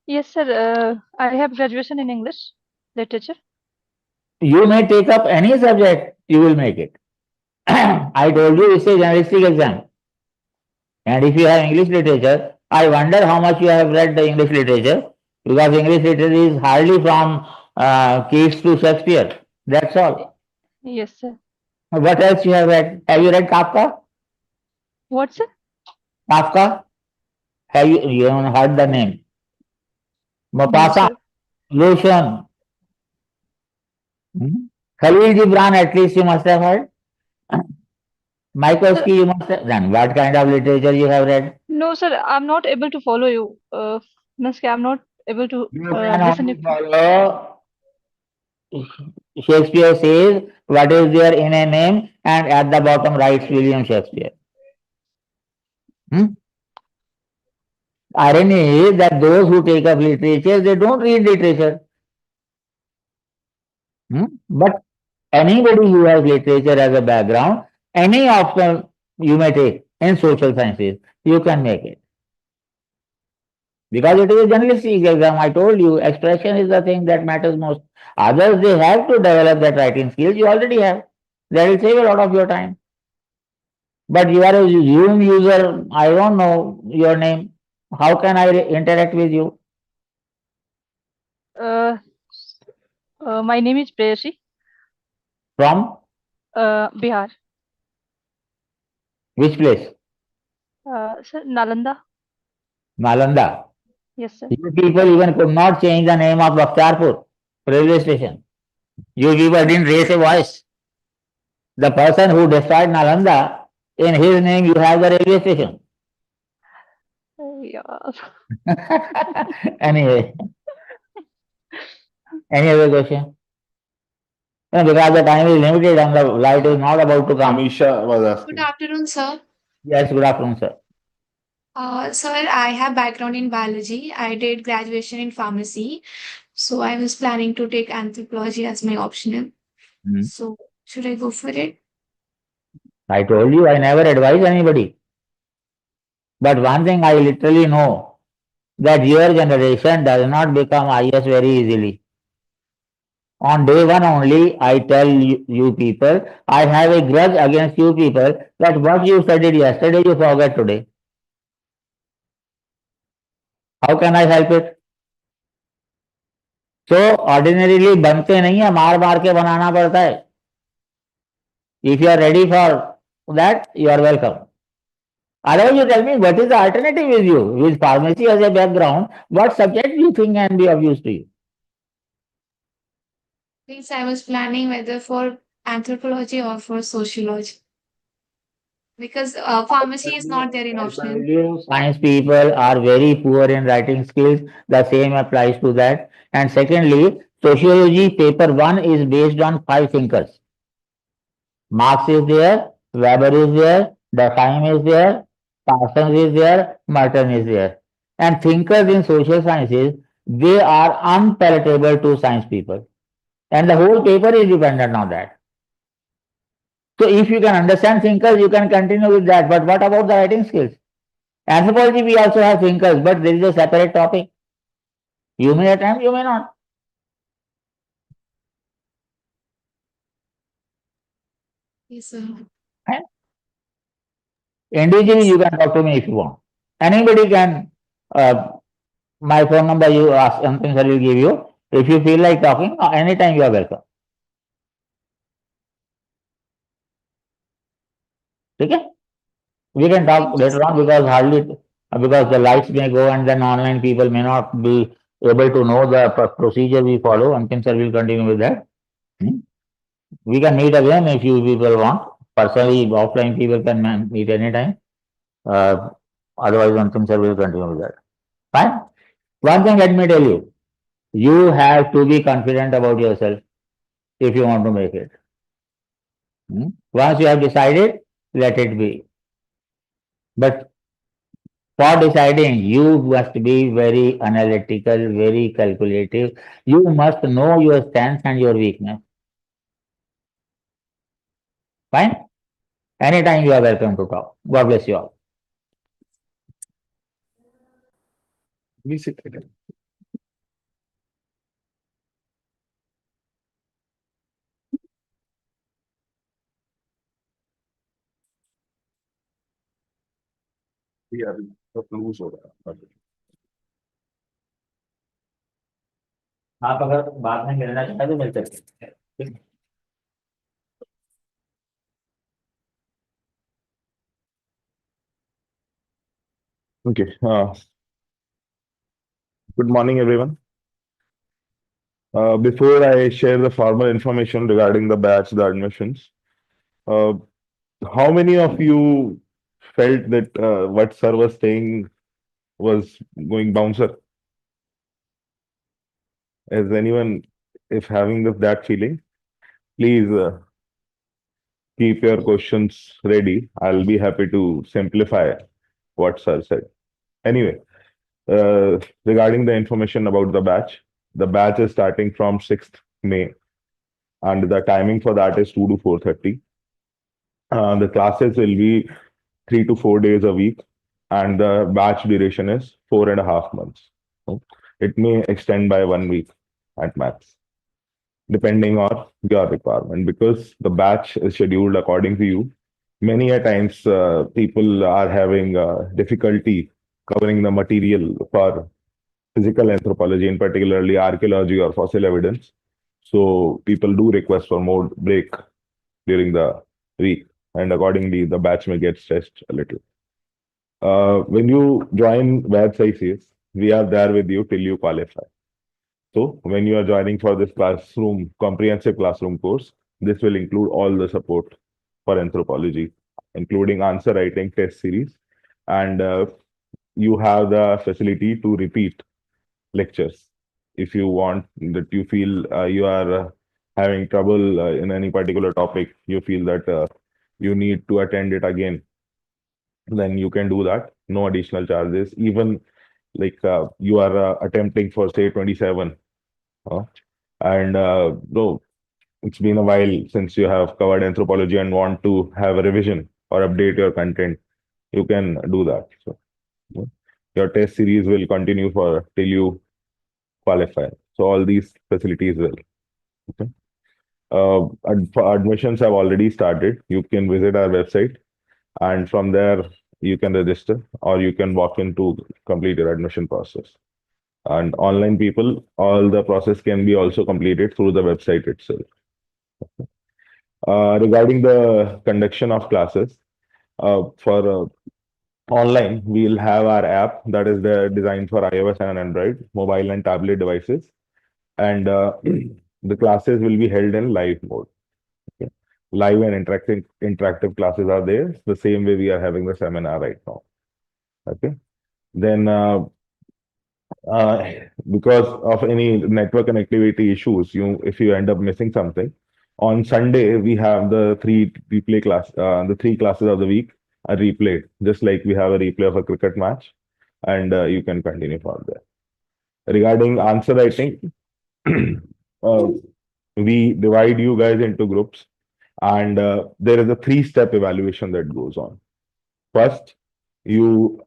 Yes, sir. I have graduation in English literature. You may take up any subject, you will make it. I told you it's a journalistic exam. And if you have English literature, I wonder how much you have read the English literature, because English literature is hardly from Keats to Shakespeare. That's all. Yes, sir. What else you have read? Have you read Kafka? What, sir? Kafka? Have you haven't heard the name? Maupassant, Lucian, Khalil Gibran, at least you must have heard. Mayakovsky, you must have. Then what kind of literature you have read? No, sir. I'm not able to follow you. Means I'm not able to You can listen only it. follow. Shakespeare says what is there in a name, and at the bottom writes William Shakespeare. irony is that those who take up literature, they don't read literature. But anybody who has literature as a background, any option you may take in social sciences, you can make it. Because it is a journalistic exam. I told you, expression is the thing that matters most. Others, they have to develop that writing skills. You already have. That will save a lot of your time. But you are a Zoom user. I don't know your name. How can I interact with you? My name is Prayasi. From Bihar. which place? Sir, Nalanda. Nalanda. Yes, sir. You people even could not change the name of Bakhtiarpur railway station. You people didn't raise a voice. The person who destroyed Nalanda, in his name you have the railway station. Yeah. Anyway, any other question? No, because the time is limited and the light is not about to come. Amisha was asking. Good afternoon, sir. Yes, good afternoon, sir. Sir, I have background in biology. I did graduation in pharmacy. So I was planning to take anthropology as my optional. So should I go for it? I told you I never advise anybody. But one thing I literally know that your generation does not become IS very easily. On day one only, I tell you people, I have a grudge against you people that what you studied yesterday, you forget today. How can I help it? So ordinarily बनते नहीं है, मार मार के बनाना पड़ता है. If you are ready for that, you are welcome. Otherwise, you tell me what is the alternative with you? With pharmacy as a background, what subject you think can be of use to you? Since I was planning whether for anthropology or for sociology. Because pharmacy is not there in optional. Science people are very poor in writing skills. The same applies to that. And secondly, sociology paper 1 is based on 5 thinkers. Marx is there, Weber is there, Durkheim is there, Parsons is there, Merton is there. And thinkers in social sciences, they are unpalatable to science people. And the whole paper is dependent on that. So if you can understand thinkers, you can continue with that. But what about the writing skills? Anthropology, we also have thinkers, but there is a separate topic. You may attempt, you may not. Yes, sir. Right? Individually, you can talk to me if you want. Anybody can, my phone number you ask, something sir will give you. If you feel like talking, anytime you are welcome. Okay? We can talk later on because the lights may go and then online people may not be able to know the procedure we follow. Ankim sir will continue with that. We can meet again if you people want. Personally, offline people can meet anytime. Otherwise, Ankim sir will continue with that. Fine. One thing, let me tell you, you have to be confident about yourself if you want to make it. Once you have decided, let it be. But for deciding, you must be very analytical, very calculative. You must know your strengths and your weakness. Fine? Anytime you are welcome to talk. God bless you all. We sit again. Yeah, lose हो रहा है. आप अगर बाद में मिलना चाहें तो मिल सकते हैं. Okay. Good morning, everyone. Before I share the formal information regarding the batch, the admissions, how many of you felt that what sir was saying was going bouncer? Is anyone if having that feeling? Please keep your questions ready. I'll be happy to simplify what sir said. Anyway, regarding the information about the batch is starting from 6th May, and the timing for that is 2 to 4:30. The classes will be 3 to 4 days a week, and the batch duration is 4.5 months. So it may extend by 1 week at max, depending on your requirement. Because the batch is scheduled according to you, many a times people are having difficulty covering the material for physical anthropology, in particularly archaeology or fossil evidence. So people do request for more break during the week, and accordingly, the batch may get stretched a little. When you join Vaids ICS, we are there with you till you qualify. So when you are joining for this comprehensive classroom course, this will include all the support for anthropology, including answer writing test series, and you have the facility to repeat lectures if you want, that you feel you are having trouble in any particular topic, you feel that you need to attend it again, then you can do that, no additional charges. Even like you are attempting for say 27, and no, it's been a while since you have covered anthropology and want to have a revision or update your content, you can do that. So yeah, your test series will continue for till you qualify. So all these facilities will. Okay. Admissions have already started. You can visit our website, and from there you can register, or you can walk in to complete your admission process. And online people, all the process can be also completed through the website itself. Regarding the conduction of classes, for online, we'll have our app that is designed for iOS and Android, mobile and tablet devices. And the classes will be held in live mode. Okay. Live and interactive classes are there, the same way we are having the seminar right now. Okay. Then because of any network connectivity issues, if you end up missing something, on Sunday we have the three classes of the week are replayed, just like we have a replay of a cricket match, and you can continue from there. Regarding answer writing, we divide you guys into groups, and there is a 3-step evaluation that goes on. First, you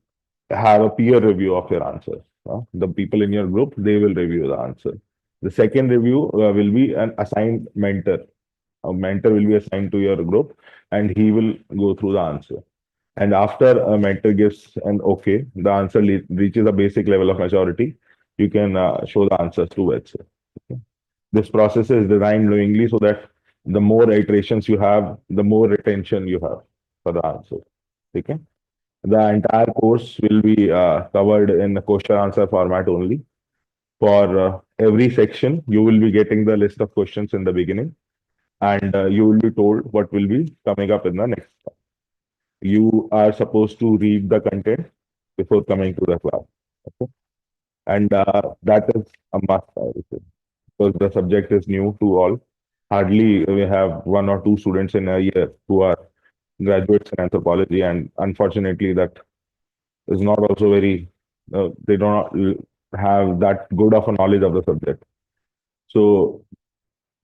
have a peer review of your answers. The people in your group, they will review the answer. The second review will be an assigned mentor. A mentor will be assigned to your group, and he will go through the answer. And after a mentor gives an okay, the answer reaches a basic level of maturity, you can show the answers to Webster. Okay. This process is designed knowingly so that the more iterations you have, the more retention you have for the answer. Okay. The entire course will be covered in the question answer format only. For every section, you will be getting the list of questions in the beginning, and you will be told what will be coming up in the next one. You are supposed to read the content before coming to the class. Okay? And that is a must, I would say, because the subject is new to all. Hardly we have 1 or 2 students in a year who are graduates in anthropology, and unfortunately that is not also very, they do not have that good of a knowledge of the subject. So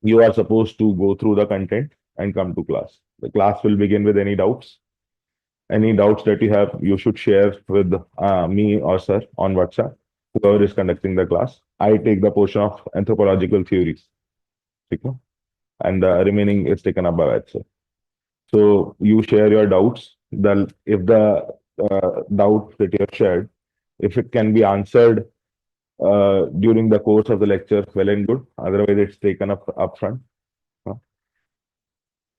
you are supposed to go through the content and come to class. The class will begin with any doubts. Any doubts that you have, you should share with me or sir on WhatsApp, whoever is conducting the class. I take the portion of anthropological theories, and the remaining is taken up by Vaids. So you share your doubts. If the doubt that you have shared, if it can be answered during the course of the lecture, well and good. Otherwise, it's taken up upfront.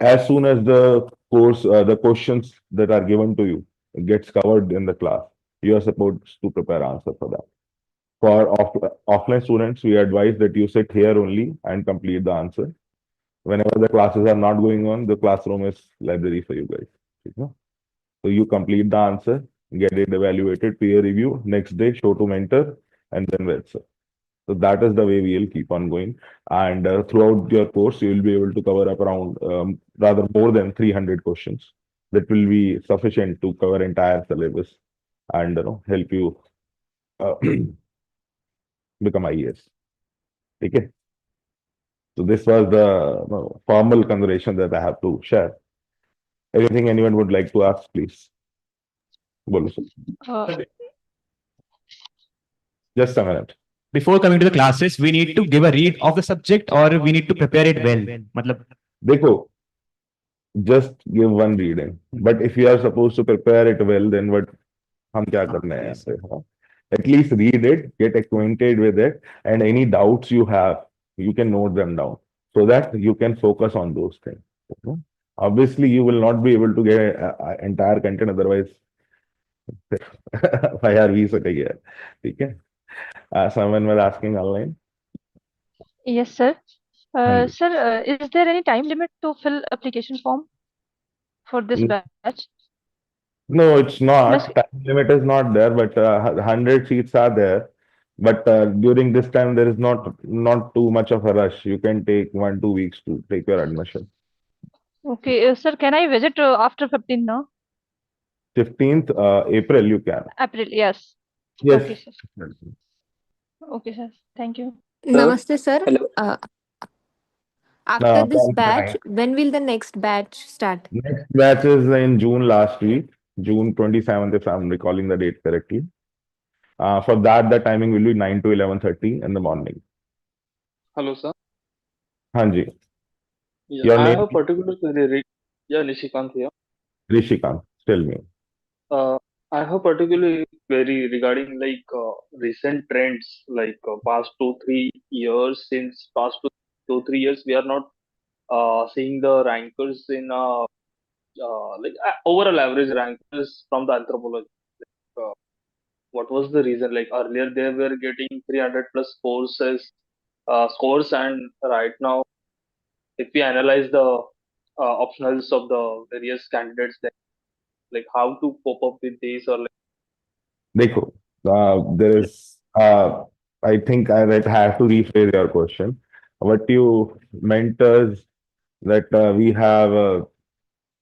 As soon as the questions that are given to you gets covered in the class, you are supposed to prepare answer for that. For offline students, we advise that you sit here only and complete the answer. Whenever the classes are not going on, the classroom is library for you guys. So you complete the answer, get it evaluated, peer review, next day show to mentor, and then Vaids. So that is the way we will keep on going. And throughout your course, you will be able to cover up around rather more than 300 questions. That will be sufficient to cover entire syllabus and help you become IAS. Okay. So this was the formal conversation that I have to share. Anything anyone would like to ask, please? Bolo, sir. Uh, Just a minute. Before coming to the classes, we need to give a read of the subject or we need to prepare it well. मतलब देखो, just give one reading. But if you are supposed to prepare it well, then what हम क्या करने हैं यहाँ पे, हाँ? At least read it, get acquainted with it, and any doubts you have, you can note them down so that you can focus on those things. Okay? Obviously, you will not be able to get entire content, otherwise, why are we so here? Okay? Someone was asking online. yes, sir. हाँ जी. Sir, is there any time limit to fill application form for this batch? No, it's not. Miss, Time limit is not there, but 100 seats are there. But during this time, there is not too much of a rush. You can take 1-2 weeks to take your admission. okay, sir, can I visit after 15 now? 15th April, you can. April, yes. Yes. Okay, sir. Okay, sir. Thank you. Namaste, sir. Hello. After this Thank you. batch, when will the next batch start? Next batch is in June last week, June 27th, if I'm recalling the date correctly. For that, the timing will be 9 to 11:30 in the morning. Hello, sir. Hanji. Yeah, Your I name? have a particular query. Yeah, Nishikant here. Rishikant. Tell me. I have particularly query regarding recent trends, past 2-3 years. Since past 2-3 years, we are not seeing the rankers in overall average rankers from the anthropology. Uh, what was the reason? Like earlier, they were getting 300 plus scores, and right now, if we analyze the optionals of the various candidates, then like how to cope up with these, or like Dekho, there is, I think I might have to rephrase your question. What you meant is that we have,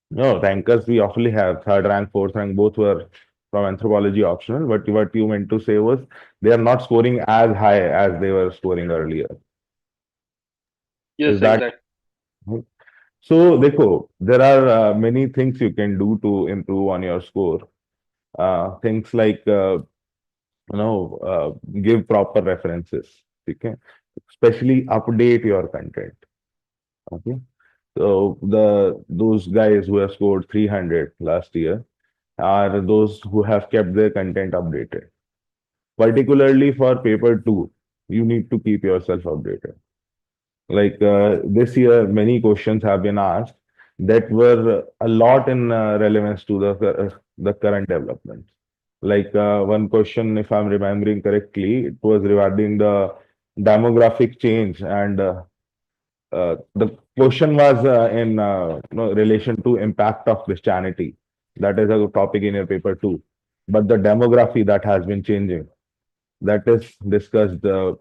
no, rankers, we awfully have third rank, fourth rank, both were from anthropology optional. But what you meant to say was they are not scoring as high as they were scoring earlier. yes, Is that exactly. so? Dekho, there are many things you can do to improve on your score. Things like give proper references. Okay, especially update your content. Okay, so those guys who have scored 300 last year are those who have kept their content updated. Particularly for paper 2, you need to keep yourself updated. Like this year, many questions have been asked that were a lot in relevance to the current developments. Like one question, if I'm remembering correctly, it was regarding the demographic change, and the question was in relation to impact of Christianity. That is a topic in your paper 2. But the demography that has been changing, that is discussed through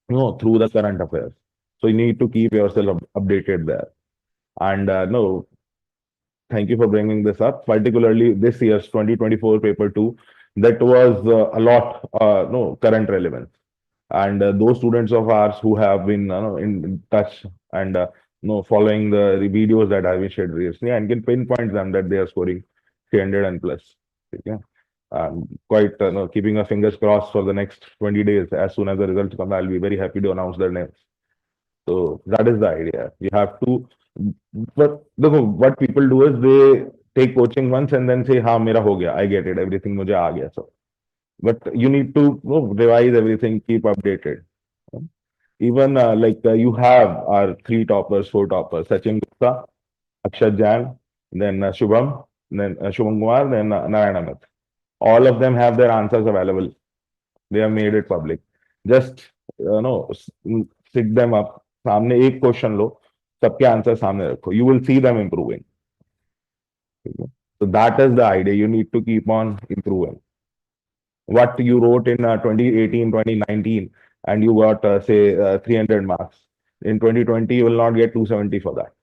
the current affairs. So you need to keep yourself updated there. And no, thank you for bringing this up. Particularly this year's 2024 paper 2, that was a lot no current relevance. And those students of ours who have been in touch and following the videos that have been shared recently, and can pinpoint them that they are scoring 300 and plus. Okay. Quite keeping our fingers crossed for the next 20 days. As soon as the results come, I'll be very happy to announce their names. So that is the idea. You have to, but look, what people do is they take coaching once and then say, "Ha, mera ho gaya. I get it. Everything mujhe aa gaya." So, but you need to revise everything, keep updated. Even you have our 3 toppers, 4 toppers: Sachin Gupta, Akshat Jain, then Shubham, then Shubham Kumar, then Narayana Amit. All of them have their answers available. They have made it public. Just stick them up. सामने एक question लो, सबके answer सामने रखो. You will see them improving. So that is the idea. You need to keep on improving. What you wrote in 2018, 2019, and you got say 300 marks. In 2020, you will not get 270 for that.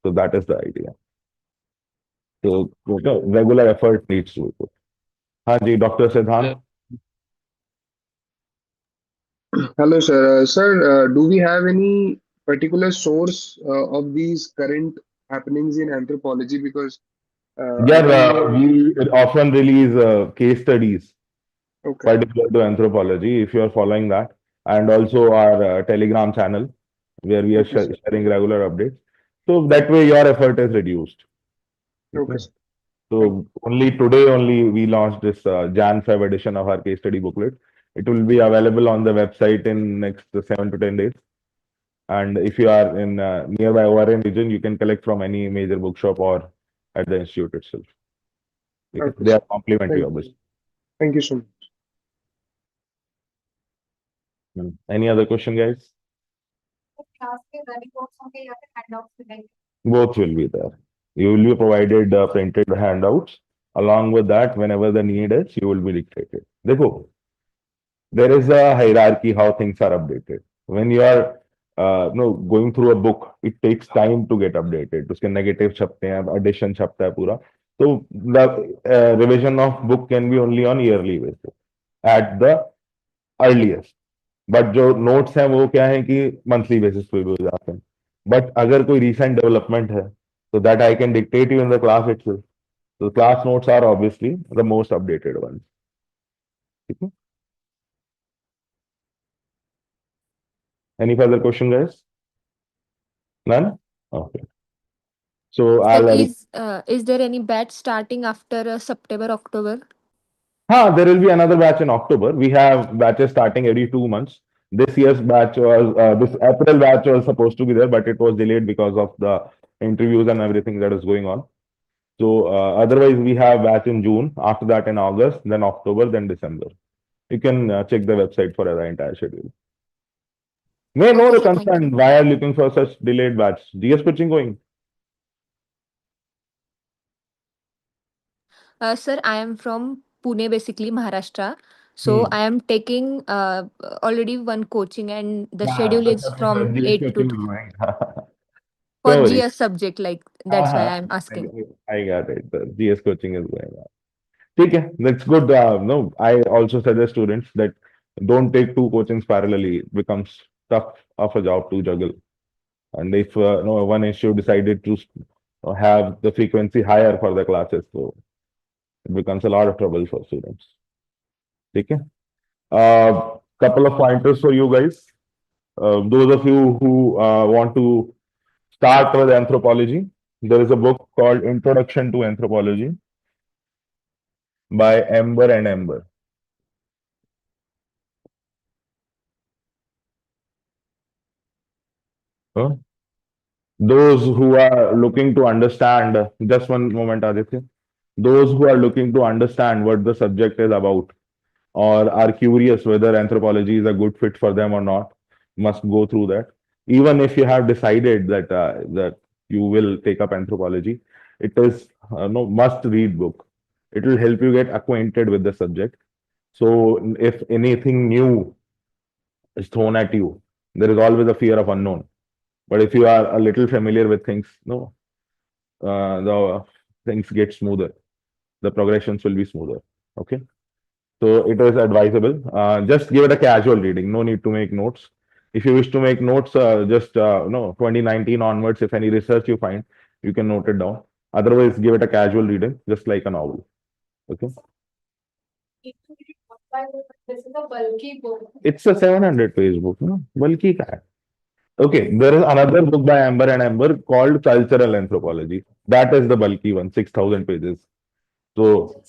So that is the idea. So regular effort needs to be put. हाँ जी, doctor सिद्धांत. Hello, sir. Sir, do we have any particular source of these current happenings in anthropology? Because I Yeah, don't know. we often release case studies Okay. particular to anthropology, if you are following that, and also our Telegram channel where we are Okay, sir. sharing regular updates. So that way your effort is reduced. Okay, Okay. sir. Thank So only today only we launched this Jan Feb edition of our case study booklet. It will be available on the website in next 7 to 10 days. And if you are in nearby ORN region, you can collect from any major bookshop or at the institute itself. you. Okay, They sir. are complimentary, Thank obviously. Thank you so much. Any other question, guys? Both will be there. You will be provided printed handouts. Along with that, whenever the need is, you will be dictated. Dekho, there is a hierarchy how things are updated. When you are no going through a book, it takes time to get updated. उसके negative छपते हैं, addition छपता है पूरा. So the revision of book can be only on yearly basis at the earliest. But जो notes हैं वो क्या है कि मंथली बेसिस पे भी हो जाते हैं. बट अगर कोई रिसेंट डेवलपमेंट है तो that I can dictate you in the class itself. So class notes are obviously the most updated ones. ठीक है? Any further question, guys? None? Okay. So Sir, I'll is there any batch starting after September, October? there will be another batch in October. We have batches starting every 2 months. This year's batch was this April batch was supposed to be there, but it was delayed because of the interviews and everything that is going on. So otherwise, we have batch in June, after that in August, then October, then December. You can check the website for the entire schedule. May I know the concern why are you looking for such delayed batch? GS coaching going? Sir, I am from Pune, basically Maharashtra. So I am taking already one coaching, and the schedule is from GS 8 to coaching 2 is going. for Don't worry. GS subject. Like that's why I am asking. I got it. The GS coaching is going on. Okay, that's good. No, I also suggest students that don't take two coachings parallelly. It becomes tough of a job to juggle. And if no one issue decided to have the frequency higher for the classes, so it becomes a lot of trouble for students. Okay. Couple of pointers for you guys. Those of you who want to start with anthropology, there is a book called Introduction to Anthropology by Ember and Ember. Huh? Those who are looking to understand, just one moment, Aditya. Those who are looking to understand what the subject is about or are curious whether anthropology is a good fit for them or not must go through that. Even if you have decided that you will take up anthropology, it is no must read book. It will help you get acquainted with the subject. So if anything new is thrown at you, there is always a fear of unknown. But if you are a little familiar with things, no, the things get smoother. The progressions will be smoother. Okay. So it is advisable. Just give it a casual reading. No need to make notes. If you wish to make notes, just no 2019 onwards, if any research you find, you can note it down. Otherwise, give it a casual reading, just like a novel. Okay. This is a bulky book. It's a 700-page book. No? Bulky ka hai. Okay, there is another book by Amber and Amber called Cultural Anthropology. That is the bulky one, 6,000 pages. So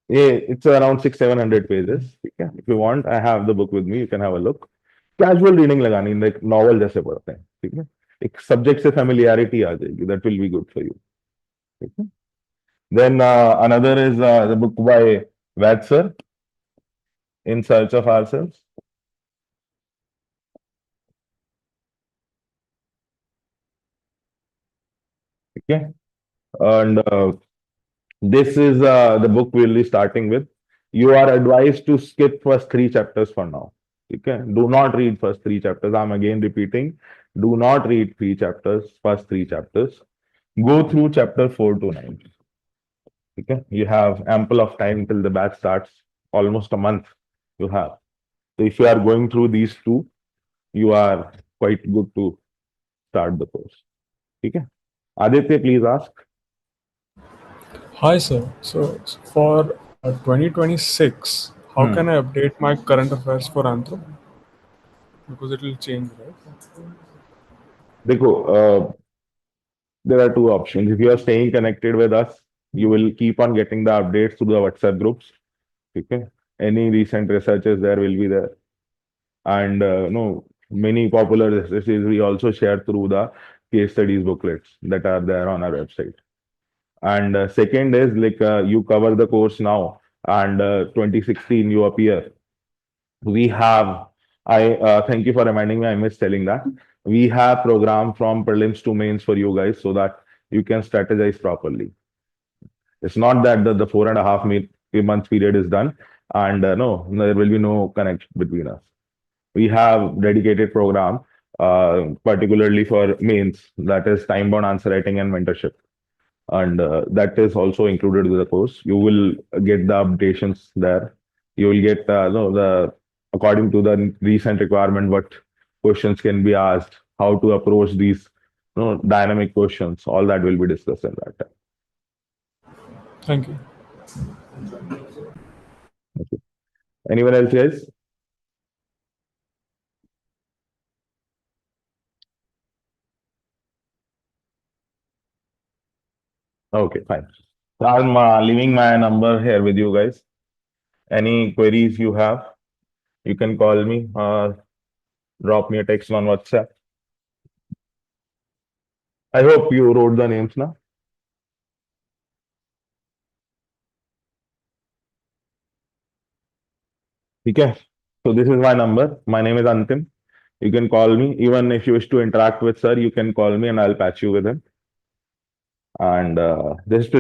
yeah, it's around 600-700 pages. Okay. If you want, I have the book with me. You can have a look. Casual reading लगानी, like novel जैसे पढ़ते हैं. ठीक है. एक subject से familiarity आ जाएगी. That will be good for you. Okay. Then another is the book by Vaids sir, In Search of Ourselves. Okay. And this is the book we'll be starting with. You are advised to skip first 3 chapters for now. Okay. Do not read first 3 chapters. I'm again repeating. Do not read 3 chapters, first 3 chapters. Go through chapter 4 to 9. Okay, you have ample of time till the batch starts, almost a month you have. So if you are going through these two, you are quite good to start the course. Okay, Aditya, please ask. Hi, sir. So for 2026, how can I update my current affairs for Anthro? Because it will change, right? Dekho, there are two options. If you are staying connected with us, you will keep on getting the updates through the WhatsApp groups. Okay, any recent researches there will be there, and no, many popular researches we also share through the case studies booklets that are there on our website. And second is like you cover the course now, and 2016 you appear. We have, I thank you for reminding me, I missed telling that. We have program from prelims to mains for you guys so that you can strategize properly. It's not that the 4.5 month period is done, and no, there will be no connection between us. We have dedicated program, particularly for mains, that is time-bound answer writing and mentorship, and that is also included with the course. You will get the updations there. You will get no, the according to the recent requirement what questions can be asked, how to approach these dynamic questions. All that will be discussed in that time. Thank you. Okay. Anyone else, guys? Okay, fine. So I'm leaving my number here with you guys. Any queries you have, you can call me or drop me a text on WhatsApp. I hope you wrote the names now. Okay. So this is my number. My name is Antim. You can call me. Even if you wish to interact with sir, you can call me and I'll patch you with him. And this